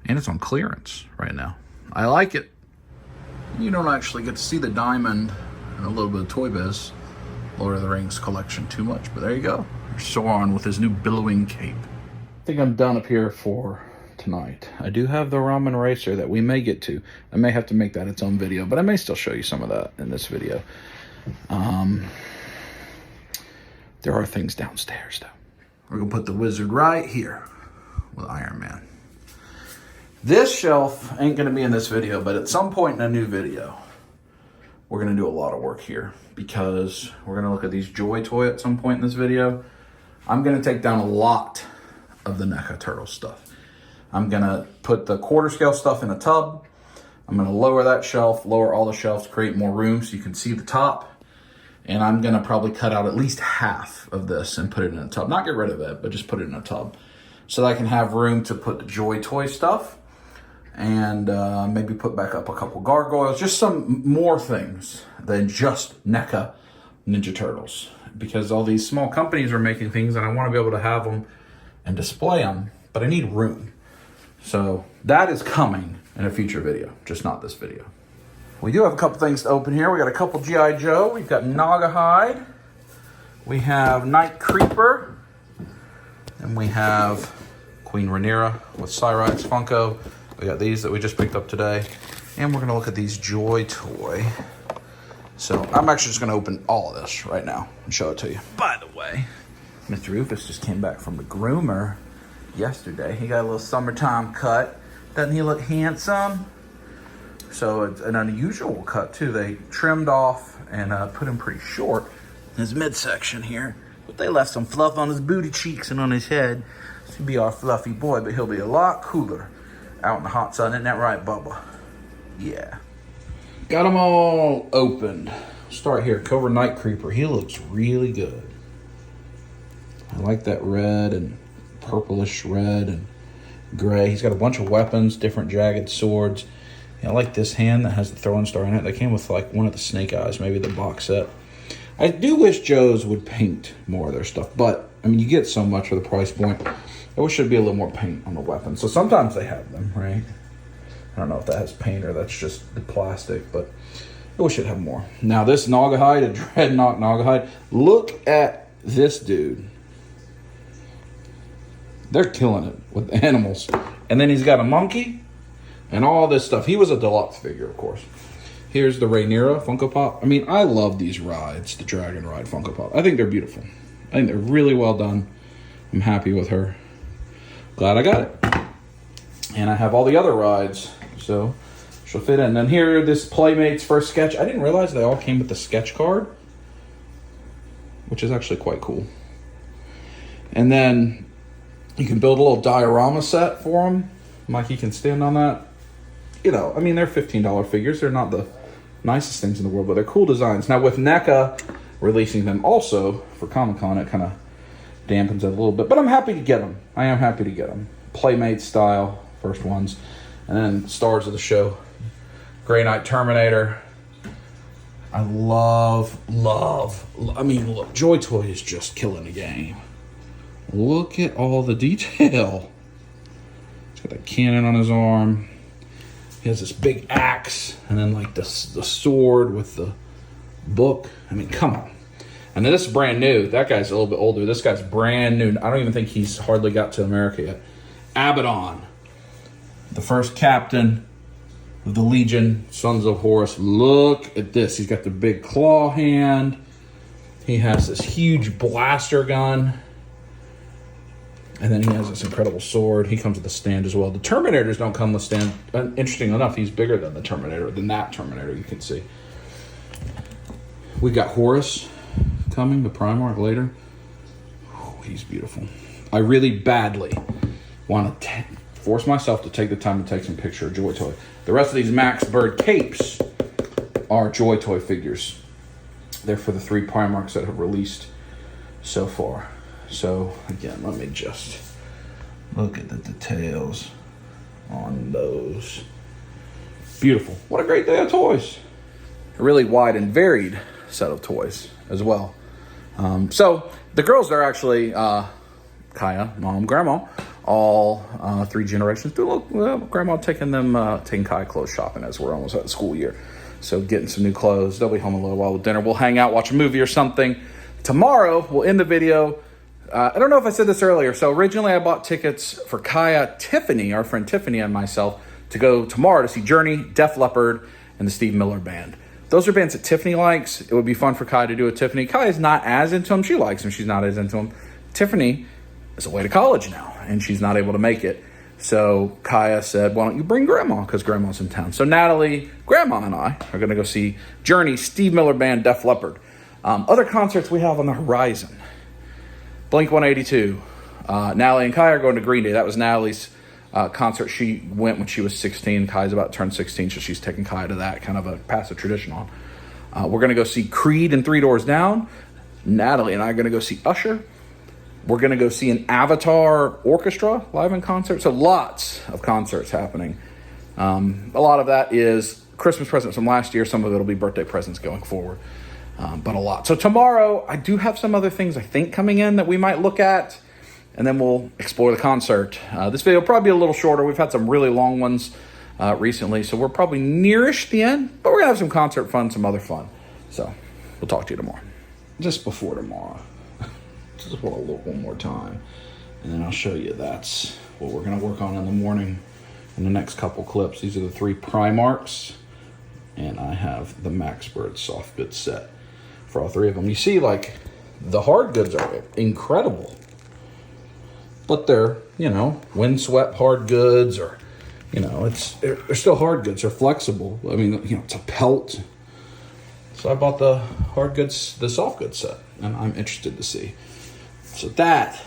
And it's on clearance right now. I like it. You don't actually get to see the diamond and a little bit of Toy Biz Lord of the Rings collection too much, but there you go. There's Sauron with his new billowing cape. I think I'm done up here for tonight. I do have the ramen racer that we may get to. I may have to make that its own video, but I may still show you some of that in this video. There are things downstairs though. We're gonna put the wizard right here with Iron Man. This shelf ain't gonna be in this video, but at some point in a new video, we're gonna do a lot of work here because we're gonna look at these Joy Toy at some point in this video. I'm gonna take down a lot of the NECA Turtle stuff. I'm gonna put the quarter scale stuff in a tub. I'm gonna lower that shelf, lower all the shelves, create more room so you can see the top. And I'm gonna probably cut out at least half of this and put it in a tub. Not get rid of it, but just put it in a tub. So that I can have room to put the Joy Toy stuff and maybe put back up a couple gargoyles, just some more things than just NECA Ninja Turtles. Because all these small companies are making things and I wanna be able to have them and display them, but I need room. So that is coming in a future video, just not this video. We do have a couple things to open here. We got a couple G.I. Joe. We've got Naugahyde. We have Night And we have Queen Rhaenyra with Cyrax Funko. We got these that we just picked up today. And we're gonna look at these Joy Toy. So I'm actually just gonna open all of this right now and show it to you. By the way, Mr. Rufus just came back from the groomer yesterday. He got a little summertime cut. Doesn't he look handsome? So it's an unusual cut too. They trimmed off and put him pretty short in his midsection here. But they left some fluff on his booty cheeks and on his head. This will be our fluffy boy, but he'll be a lot cooler out in the hot sun. Isn't that right, Bubba? Yeah. Got them all opened. Start here. Cobra Night Creeper. He looks really good. I like that red and purplish red and gray. He's got a bunch of weapons, different jagged swords. I like this hand that has the throwing star in it. They came with like one of the snake eyes, maybe the box set. I do wish Joe's would paint more of their stuff, but I mean, you get so much for the price point. I wish there'd be a little more paint on the weapons. So sometimes they have them, right? I don't know if that has paint or that's just the plastic, but I wish it'd have more. Now this Naugahyde, a Dreadnought Naugahyde. Look at this dude. They're killing it with the animals. And then he's got a monkey and all this stuff. He was a deluxe figure, of course. Here's the Rhaenyra Funko Pop. I mean, I love these rides, the Dragon Ride Funko Pop. I think they're beautiful. I think they're really well done. I'm happy with her. Glad I got it. And I have all the other rides, so she'll fit in. And here, this Playmates first sketch. I didn't realize they all came with the sketch card, which is actually quite cool. And then you can build a little diorama set for them. Mikey can stand on that. You know, I mean, they're $15 figures. They're not the nicest things in the world, but they're cool designs. Now, with NECA releasing them also for Comic-Con, it kind of dampens it a little bit. But I'm happy to get them. I am happy to get them. Playmate style, first ones. And then stars of the show. Grey Knight Terminator. I love, I mean, look, Joy Toy is just killing the game. Look at all the detail. He's got that cannon on his arm. He has this big axe, and then like the sword with the book. I mean, come on. And then this is brand new. That guy's a little bit older. This guy's brand new. I don't even think he's hardly got to America yet. Abaddon, the first captain of the Legion, Sons of Horus. Look at this. He's got the big claw hand. He has this huge blaster gun. And then he has this incredible sword. He comes with a stand as well. The Terminators don't come with stand. Interesting enough, he's bigger than the Terminator, than that Terminator, you can see. We got Horus coming, the Primarch later. Oh, he's beautiful. I really badly want to force myself to take the time to take some picture of Joy Toy. The rest of these Max Bird capes are Joy Toy figures. They're for the 3 Primarchs that have released so far. So, again, let me just look at the details on those. Beautiful. What a great day of toys. A really wide and varied set of toys as well. So, the girls are actually Kaya, Mom, Grandma, all 3 generations. Grandma taking Kaya clothes shopping as we're almost at the school year. So, getting some new clothes. They'll be home a little while with dinner. We'll hang out, watch a movie or something. Tomorrow, we'll end the video. I don't know if I said this earlier. So originally I bought tickets for Kaya, Tiffany, our friend Tiffany and myself, to go tomorrow to see Journey, Def Leppard, and the Steve Miller Band. Those are bands that Tiffany likes. It would be fun for Kaya to do with Tiffany. Kaya's not as into them. She likes them. She's not as into them. Tiffany is away to college now, and she's not able to make it. So Kaya said, why don't you bring Grandma, because Grandma's in town. So Natalie, Grandma, and I are going to go see Journey, Steve Miller Band, Def Leppard. Other concerts we have on the horizon. Blink-182. Natalie and Kaya are going to Green Day. That was Natalie's concert. She went when she was 16. Kaya's about to turn 16, so she's taking Kaya to that, kind of a pass a tradition on. We're going to go see Creed and 3 Doors Down. Natalie and I are going to go see Usher. We're going to go see an Avatar orchestra live in concert. So lots of concerts happening. A lot of that is Christmas presents from last year. Some of it will be birthday presents going forward. But a lot. So tomorrow, I do have some other things I think coming in that we might look at, and then we'll explore the concert. This video will probably be a little shorter. We've had some really long ones recently, so we're probably nearish the end, but we're going to have some concert fun, some other fun. So we'll talk to you tomorrow. Just before tomorrow. Just want to look one more time, and then I'll show you that's what we're going to work on in the morning in the next couple clips. These are the 3 Primarks, and I have the Max Bird soft goods set for all 3 of them. You see, like, the hard goods are incredible, but they're, you know, windswept hard goods, or, you know, they're still hard goods. They're flexible. I mean, you know, it's a pelt. So I bought the hard goods, the soft goods set, and I'm interested to see. So that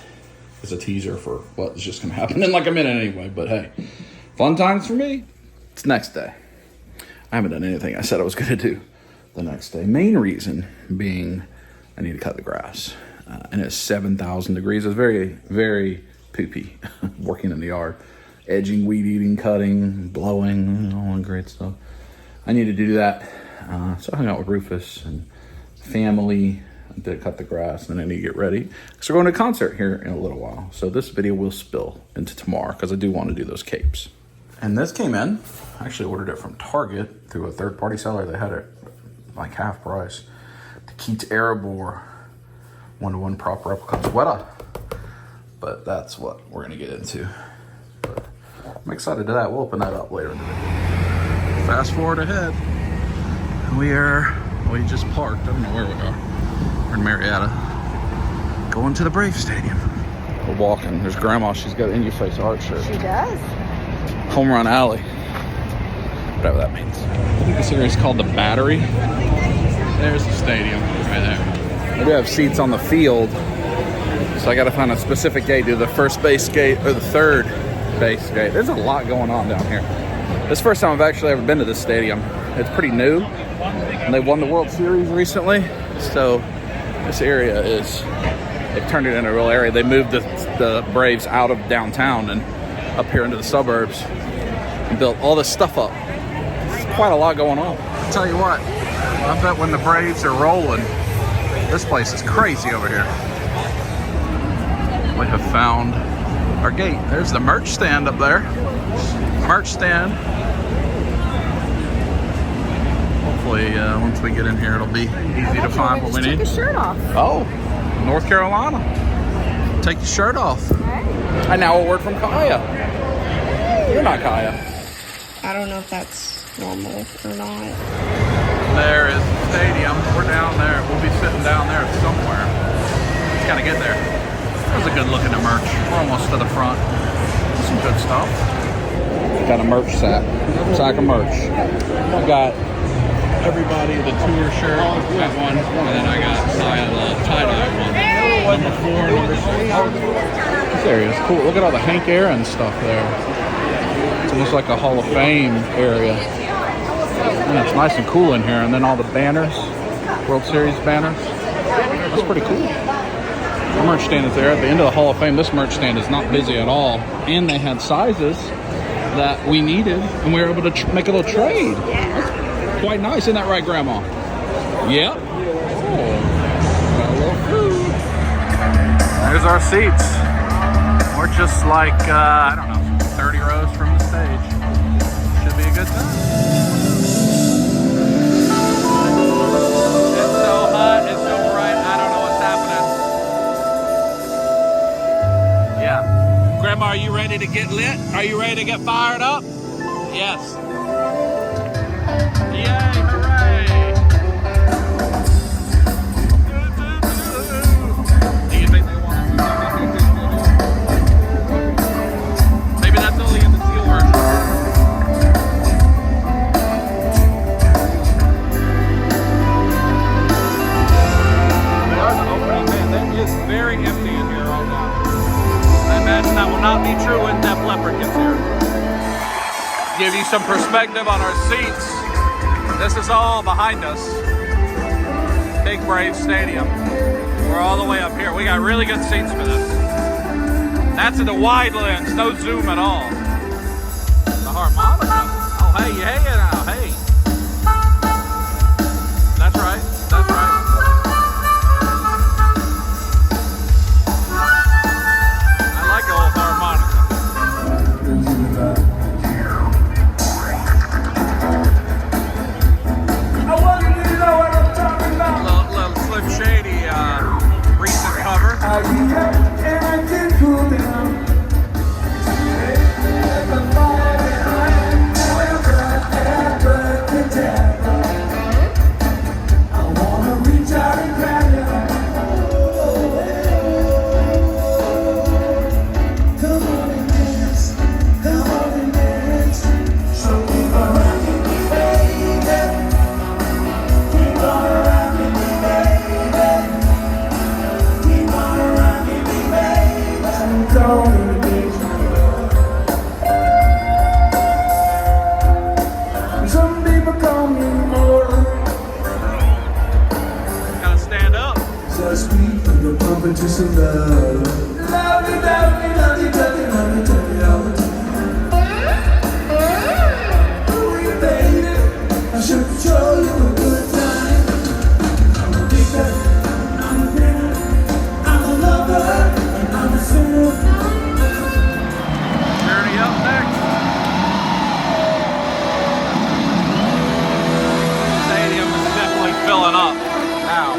is a teaser for what's just going to happen in like a minute anyway. But hey, fun times for me. It's next day. I haven't done anything I said I was going to do the next day. Main reason being I need to cut the grass. And it's 7,000 degrees. It's very, very poopy working in the yard. Edging, weed eating, cutting, blowing, all that great stuff. I need to do that. So I hung out with Rufus and family to cut the grass, and then I need to get ready because we're going to a concert here in a little while. So this video will spill into tomorrow because I do want to do those capes. And this came in. I actually ordered it from Target through a third-party seller. They had it like half price. The Keats Erebor 1-to-1 prop replica sweater. But that's what we're going to get into. But I'm excited to that. We'll open that up later in the video. Fast forward ahead. We just parked. I don't know where we are. We're in Marietta. Going to the Brave Stadium. We're walking. There's Grandma. She's got an in-your-face art shirt. She does. Home Run Alley. Whatever that means. I think this area is called the Battery. There's the stadium right there. We do have seats on the field. So I got to find a specific gate. Do the first base gate or the third base gate. There's a lot going on down here. This is the first time I've actually ever been to this stadium. It's pretty new, and they won the World Series recently, so this area they've turned it into a real area. They moved the Braves out of downtown and up here into the suburbs and built all this stuff up. There's quite a lot going on. I'll tell you what, I bet when the Braves are rolling, this place is crazy over here. We have found our gate. There's the merch stand up there. Merch stand. Hopefully, once we get in here, it'll be easy to find what we need. Take your shirt off. Oh, North Carolina. Take your shirt off. Okay. And now a word from Kaya. You're not Kaya. I don't know if that's normal or not. There is the stadium. We're down there. We'll be sitting down there somewhere. Just gotta get there. There's a good look at the merch. We're almost to the front. Some good stuff. Got a merch sack of merch. I got everybody the tour shirt, that one, and then I got the tie-dye one. Number 4, number 6. This area is cool. Look at all the Hank Aaron stuff there. It's almost like a Hall of Fame area. And it's nice and cool in here. And then all the banners, World Series banners. That's pretty cool. The merch stand is there at the end of the Hall of Fame. This merch stand is not busy at all. And they had sizes that we needed, and we were able to make a little trade. That's quite nice, isn't that right, Grandma? Yep. Oh, got a little food. There's our seats. We're just like, I don't know, 30 rows from the stage. Should be a good time. It's so hot, it's so bright, I don't know what's happening. Yeah. Grandma, are you ready to get lit? Are you ready to get fired up? Yes. Yay, hooray! Do you think they want to? Maybe that's only in the steel version. They are the opening band. That is very empty in here right now. I imagine that will not be true when Def Leppard gets here. Give you some perspective on our seats. This is all behind us. Big Brave Stadium. We're all the way up here. We got really good seats for this. That's in the wide lens, no zoom at all. The harmonica. Oh, hey, hey now, hey. That's right, that's right. I like the old harmonica. Little Slim Shady recent cover. I should show you a good time. I'm a digger, I'm a winner, I'm a lover, and I'm a sinner. Journey up next. Stadium is definitely filling up now.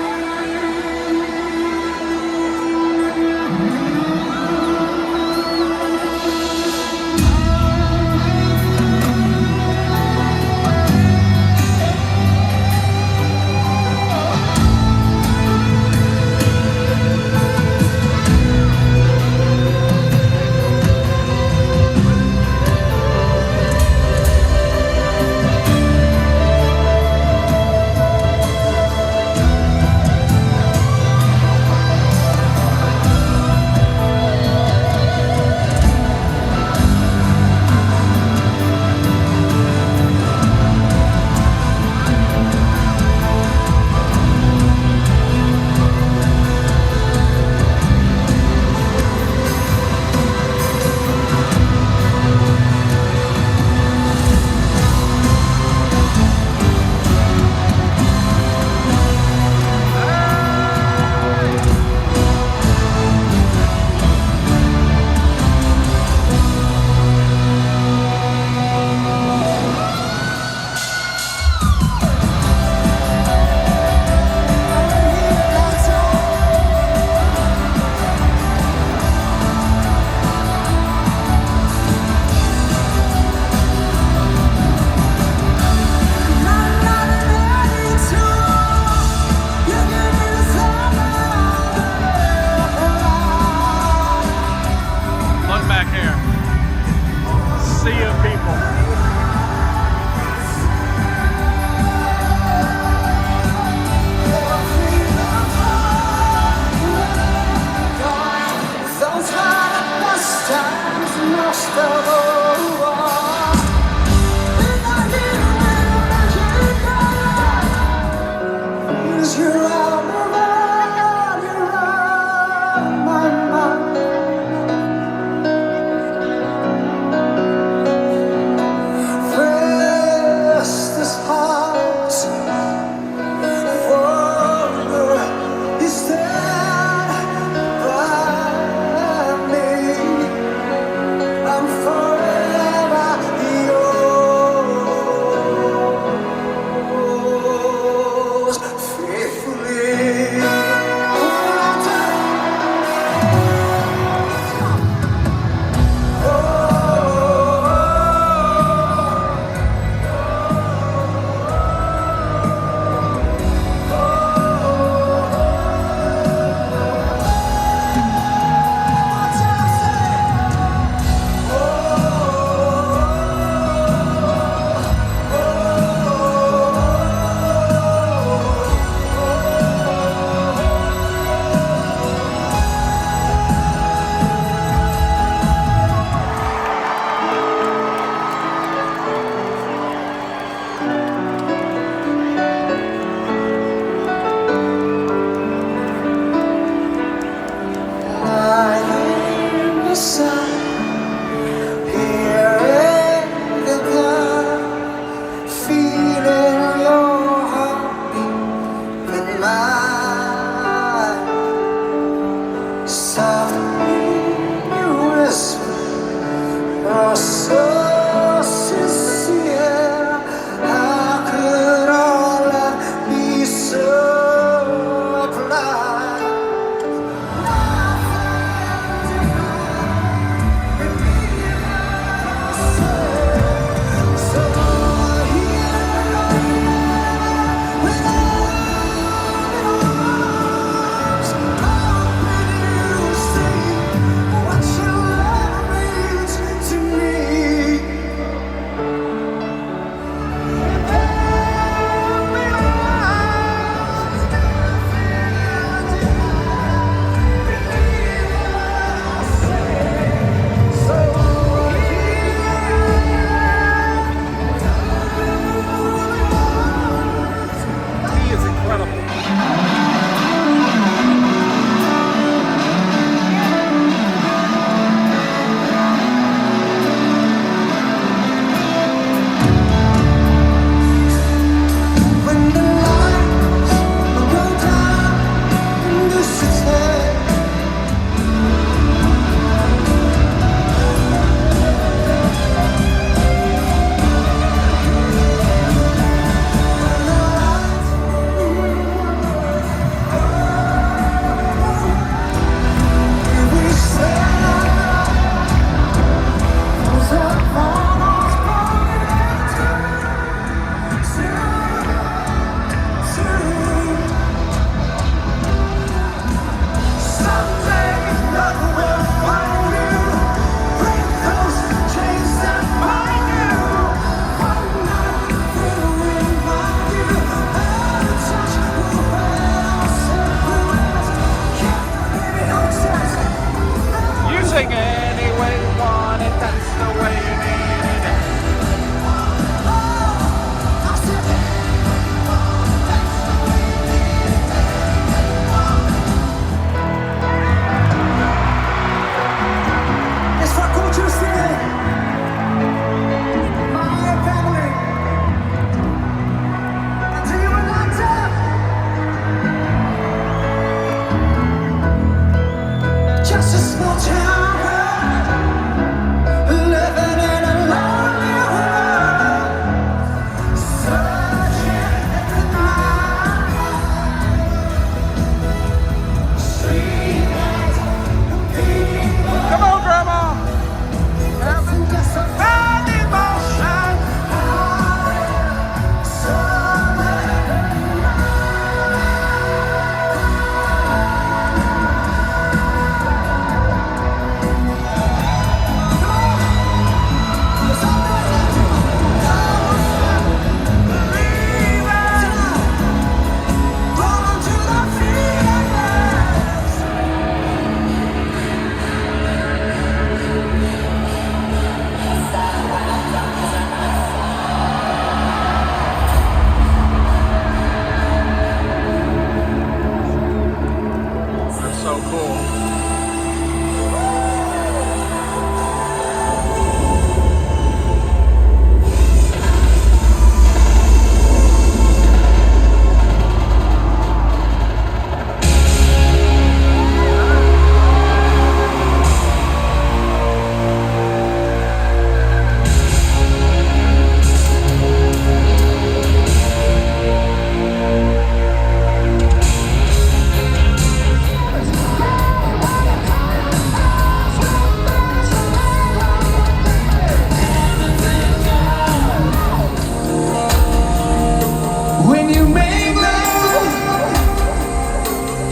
when you make love,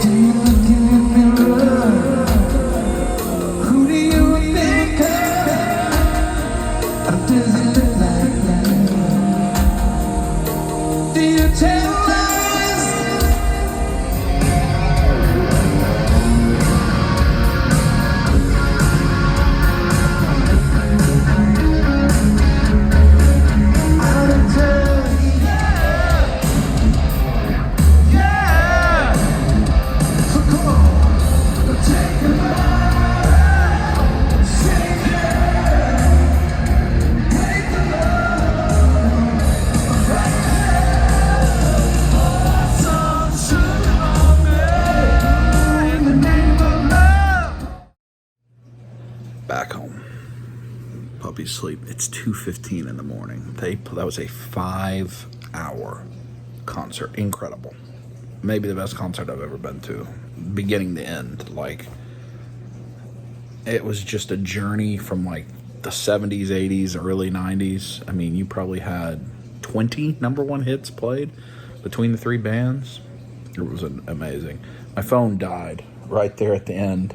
do you look in the mirror? Who do you think of? Or does it look like that? Do you tell lies? Out of turn, yeah. So come on, take a ride, shake it, make the love right now. Some sugar on me in the name of love. Back home. Puppy's sleep. It's 2:15 in the morning. That was a 5-hour concert. Incredible. Maybe the best concert I've ever been to. Beginning to end. Like, it was just a journey from like the 70s, 80s, early 90s. I mean, you probably had 20 #1 hits played between the three bands. It was amazing. My phone died right there at the end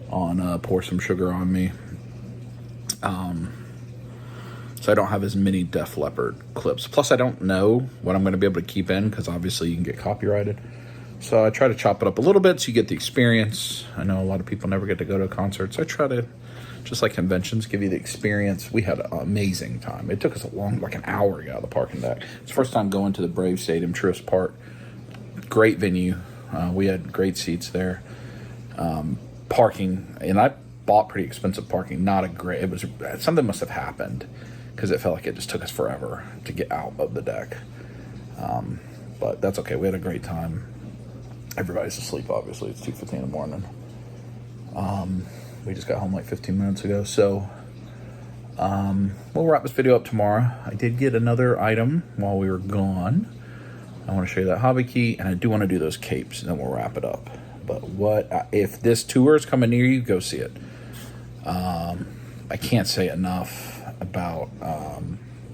on Pour Some Sugar on Me. So I don't have as many Def Leppard clips. Plus, I don't know what I'm going to be able to keep in because obviously you can get copyrighted. So I try to chop it up a little bit so you get the experience. I know a lot of people never get to go to concerts. I try to, just like conventions, give you the experience. We had an amazing time. It took us like an hour to get out of the parking deck. It's the first time going to the Brave Stadium, Truist Park. Great venue. We had great seats there. Parking, and I bought pretty expensive parking. It was something must have happened because it felt like it just took us forever to get out of the deck. But that's okay. We had a great time. Everybody's asleep, obviously. It's 2:15 in the morning. We just got home like 15 minutes ago. So we'll wrap this video up tomorrow. I did get another item while we were gone. I want to show you that hobby key, and I do want to do those capes, and then we'll wrap it up. But if this tour is coming near you, go see it. I can't say enough about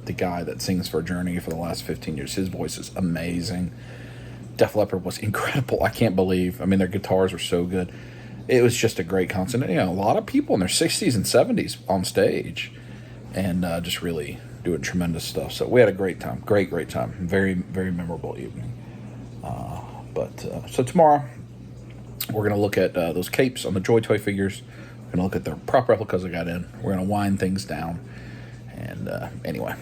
the guy that sings for Journey for the last 15 years. His voice is amazing. Def Leppard was incredible. I can't believe. I mean, their guitars were so good. It was just a great concert. You know, a lot of people in their 60s and 70s on stage, and just really doing tremendous stuff. So we had a great time. Great time. Very, very memorable evening. So tomorrow, we're going to look at those capes on the Joy Toy figures. We're going to look at their prop replicas I got in. We're going to wind things down. And anyway,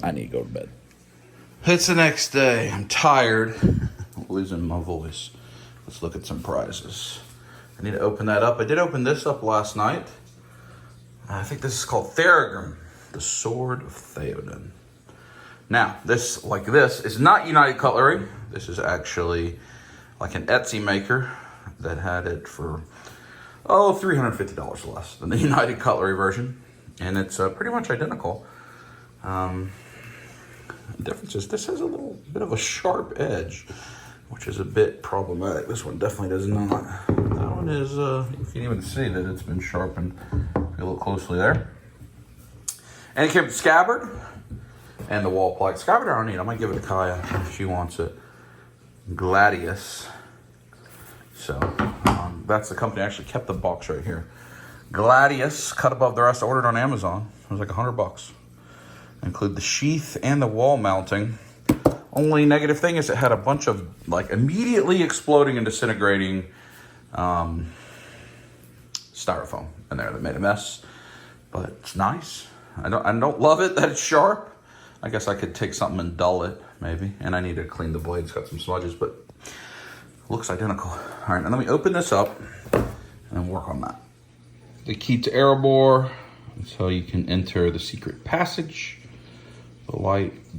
I need to go to bed. It's the next day. I'm tired. I'm losing my voice. Let's look at some prizes. I need to open that up. I did open this up last night. I think this is called Theragram, the Sword of Theoden. Now, this is not United Cutlery. This is actually like an Etsy maker that had it for, $350 less than the United Cutlery version. And it's pretty much identical. The difference is this has a little bit of a sharp edge, which is a bit problematic. This one definitely does not. That one is, you can even see that it's been sharpened. If you look closely there. And it came with the scabbard and the wall plaque. Scabbard I don't need. I might give it to Kaya if she wants it. Gladius. So that's the company. I actually kept the box right here. Gladius, cut above the rest. I ordered on Amazon. It was like $100. Include the sheath and the wall mounting. Only negative thing is it had a bunch of like immediately exploding and disintegrating styrofoam in there that made a mess. But it's nice. I don't love it that it's sharp. I guess I could take something and dull it maybe. And I need to clean the blade. It's got some smudges, but looks identical. All right, now let me open this up and work on that. The key to Erebor. That's how you can enter the secret passage. The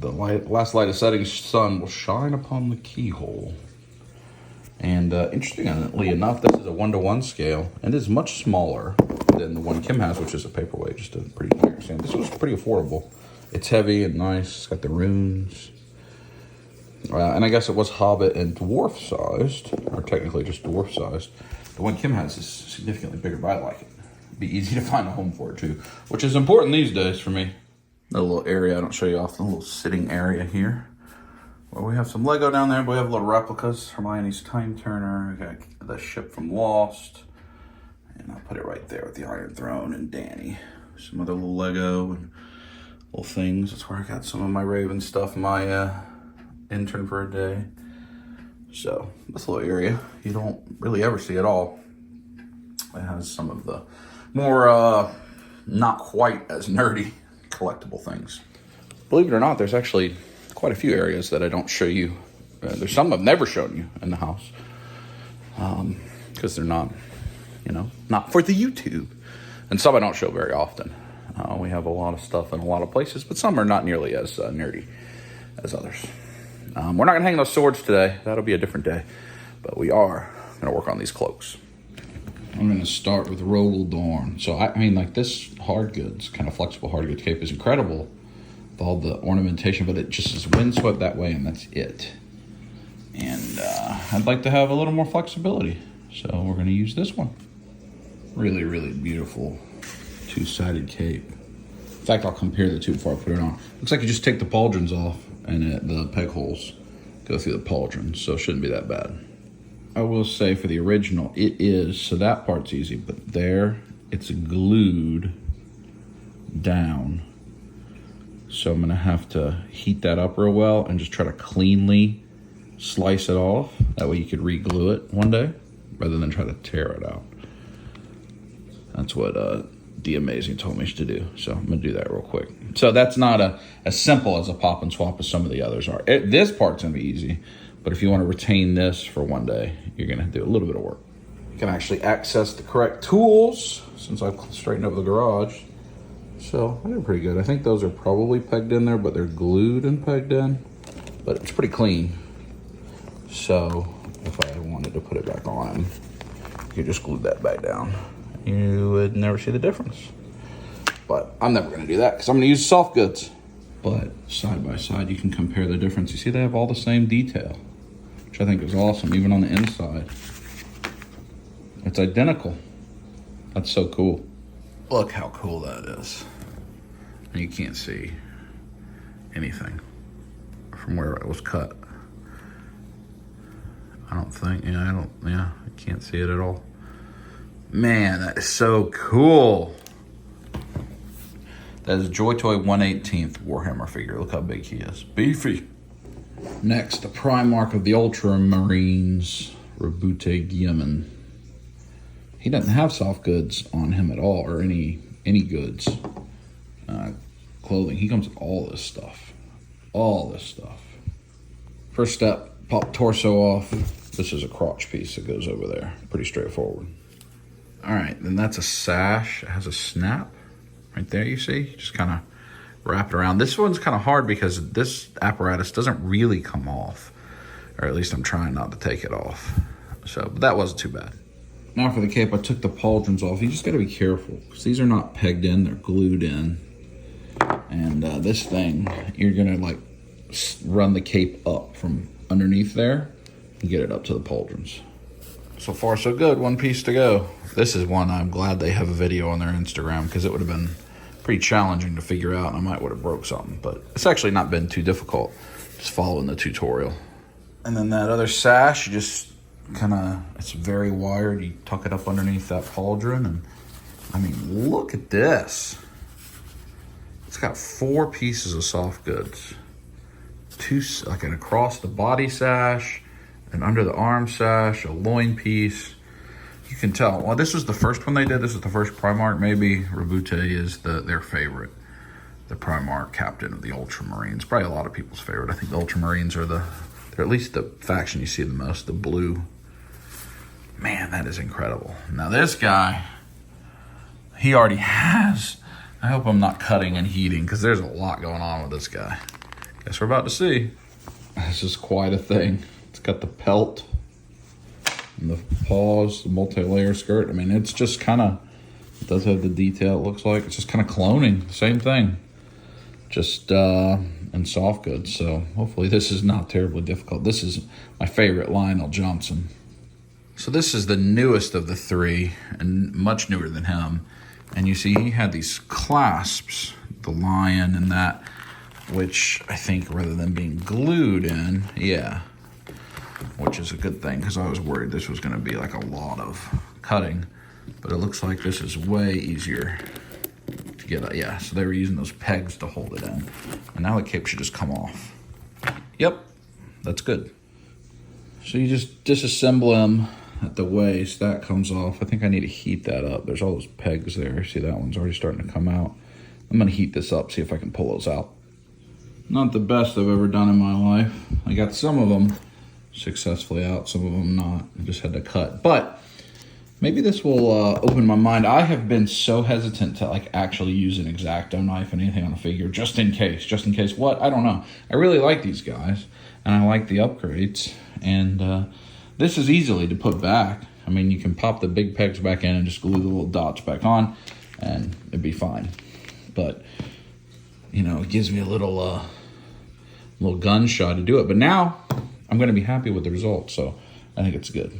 last light of setting sun will shine upon the keyhole. And interestingly enough, this is a 1:1 scale and is much smaller than the one Kim has, which is a paperweight, just a pretty generic stand. This was pretty affordable. It's heavy and nice. It's got the runes. And I guess it was Hobbit and Dwarf sized, or technically just Dwarf sized. The one Kim has is significantly bigger, but I like it. It'd be easy to find a home for it too, which is important these days for me. A little area I don't show you off, the little sitting area here. Well, we have some Lego down there, but we have little replicas. Hermione's Time Turner. I got the ship from Lost. And I'll put it right there with the Iron Throne and Danny. Some other little Lego and little things. That's where I got some of my Raven stuff, my intern for a day. So this little area, you don't really ever see at all. It has some of the more not quite as nerdy collectible things. Believe it or not, there's actually quite a few areas that I don't show you. There's some I've never shown you in the house because they're not, you know, not for the YouTube. And some I don't show very often. We have a lot of stuff in a lot of places, but some are not nearly as nerdy as others. We're not gonna hang those swords today. That'll be a different day. But we are gonna work on these cloaks. I'm gonna start with Rhodal Dawn. So I mean, like, this hard goods, kind of flexible hard goods cape is incredible with all the ornamentation, but it just is windswept that way and that's it. And I'd like to have a little more flexibility. So we're gonna use this one. Really, really beautiful two-sided cape. In fact, I'll compare the two before I put it on. Looks like you just take the pauldrons off and the peg holes go through the pauldrons, so it shouldn't be that bad. I will say for the original, it is, so that part's easy, but there, it's glued down. So I'm gonna have to heat that up real well and just try to cleanly slice it off. That way you could re-glue it one day, rather than try to tear it out. That's what The Amazing told me to do. So I'm gonna do that real quick. So that's not as simple as a pop and swap as some of the others are. This part's gonna be easy, but if you wanna retain this for one day, you're gonna do a little bit of work. You can actually access the correct tools since I've straightened up the garage. So I did pretty good. I think those are probably pegged in there, but they're glued and pegged in, but it's pretty clean. So if I wanted to put it back on, you could just glue that back down. You would never see the difference. But I'm never gonna do that because I'm gonna use soft goods. But side by side, you can compare the difference. You see they have all the same detail, which I think is awesome, even on the inside. It's identical. That's so cool. Look how cool that is. And you can't see anything from where it was cut. I don't think, I can't see it at all. Man, that is so cool. That is Joy Toy 1/18th Warhammer figure. Look how big he is. Beefy. Next, the Primarch of the Ultramarines, Rabute Guilliman. He doesn't have soft goods on him at all, or any goods. Clothing. He comes with all this stuff. All this stuff. First step, pop torso off. This is a crotch piece that goes over there. Pretty straightforward. All right, then that's a sash. It has a snap right there, you see? Just kind of wrap it around. This one's kind of hard because this apparatus doesn't really come off, or at least I'm trying not to take it off. So, but that wasn't too bad. Now for the cape, I took the pauldrons off. You just gotta be careful because these are not pegged in, they're glued in. And this thing, you're gonna like run the cape up from underneath there and get it up to the pauldrons. So far, so good. One piece to go. This is one I'm glad they have a video on their Instagram because it would have been pretty challenging to figure out and I might would have broke something, but it's actually not been too difficult just following the tutorial. And then that other sash, you just kind of, it's very wired. You tuck it up underneath that pauldron and I mean, look at this. It's got 4 pieces of soft goods. 2, like an across the body sash, an under the arm sash, a loin piece. You can tell, well, this was the first one they did. This is the first Primarch. Maybe Rabute is their favorite. The Primarch captain of the Ultramarines. Probably a lot of people's favorite. I think the Ultramarines are they're at least the faction you see the most, the blue. Man, that is incredible. Now this guy, he already has, I hope I'm not cutting and heating because there's a lot going on with this guy. Guess we're about to see. This is quite a thing. It's got the pelt and the paws, the multi-layer skirt. I mean, it's just kind of, it does have the detail it looks like. It's just kind of cloning, same thing. Just in soft goods. So hopefully this is not terribly difficult. This is my favorite, Lionel Johnson. So this is the newest of the 3 and much newer than him. And you see he had these clasps, the lion and that. which I think rather than being glued in, yeah, which is a good thing because I was worried this was going to be like a lot of cutting, but it looks like this is way easier to get out. Yeah, so they were using those pegs to hold it in, and now the cape should just come off. Yep, that's good. So you just disassemble them at the waist, that comes off. I think I need to heat that up. There's all those pegs there. See, that one's already starting to come out. I'm gonna heat this up, see if I can pull those out. Not the best I've ever done in my life. I got some of them successfully out, some of them not. I just had to cut. But maybe this will open my mind. I have been so hesitant to like actually use an X-Acto knife and anything on a figure, just in case. Just in case what? I don't know. I really like these guys, and I like the upgrades. And this is easily to put back. I mean, you can pop the big pegs back in and just glue the little dots back on, and it'd be fine. But, you know, it gives me a little gun shot to do it. But now I'm going to be happy with the results, so I think it's good.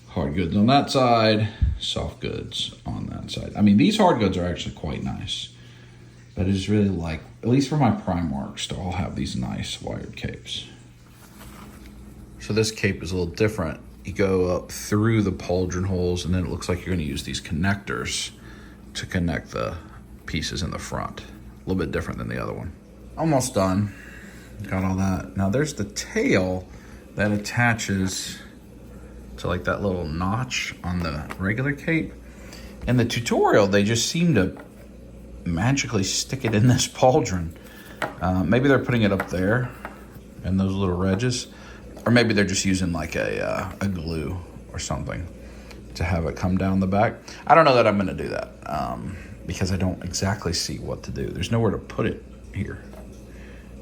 Hard goods on that side, soft goods on that side. I mean, these hard goods are actually quite nice. But it's really like, at least for my Primarchs, to all have these nice wired capes. So this cape is a little different. You go up through the pauldron holes, and then it looks like you're going to use these connectors to connect the pieces in the front. A little bit different than the other one. Almost done. Got all that. Now there's the tail that attaches to like that little notch on the regular cape. In the tutorial, they just seem to magically stick it in this pauldron. Maybe they're putting it up there in those little wedges, or maybe they're just using like a glue or something to have it come down the back. I don't know that I'm gonna do that because I don't exactly see what to do. There's nowhere to put it here.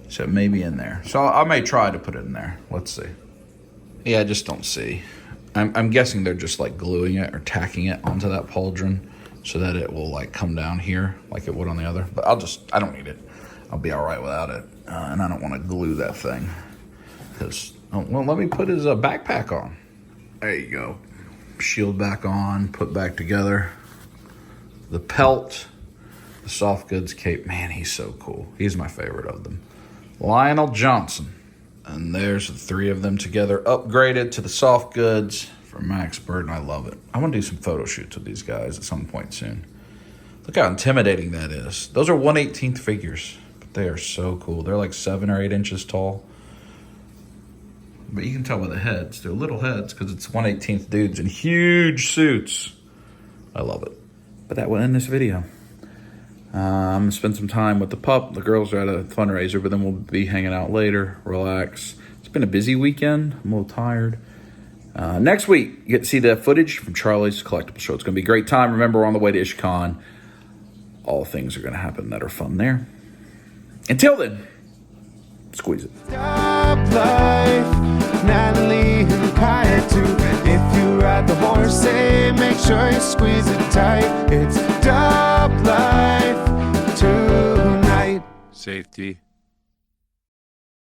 So it may be in there. So I may try to put it in there. Let's see. Yeah, I just don't see. I'm guessing they're just like gluing it or tacking it onto that pauldron so that it will like come down here like it would on the other. But I don't need it. I'll be all right without it. And I don't want to glue that thing because, well, let me put his backpack on. There you go. Shield back on, put back together. The pelt, the soft goods cape. Man, he's so cool. He's my favorite of them. Lionel Johnson. And there's the three of them together, upgraded to the soft goods for Max Burton. I love it. I want to do some photo shoots with these guys at some point soon. Look how intimidating that is. Those are 1/18 figures, but they are so cool. They're like 7 or 8 inches tall. But you can tell by the heads. They're little heads because it's 1/18 dudes in huge suits. I love it. But that will end this video. I'm going to spend some time with the pup. The girls are at a fundraiser, but then we'll be hanging out later, relax. It's been a busy weekend. I'm a little tired. Next week, you get to see the footage from Charlie's collectible show. It's going to be a great time. Remember, we're on the way to IshCon. All things are going to happen that are fun there. Until then, squeeze it. Stop life, Natalie and Kaya too. If you ride the horse, say make sure you squeeze it tight. It's Dub Life tonight. Safety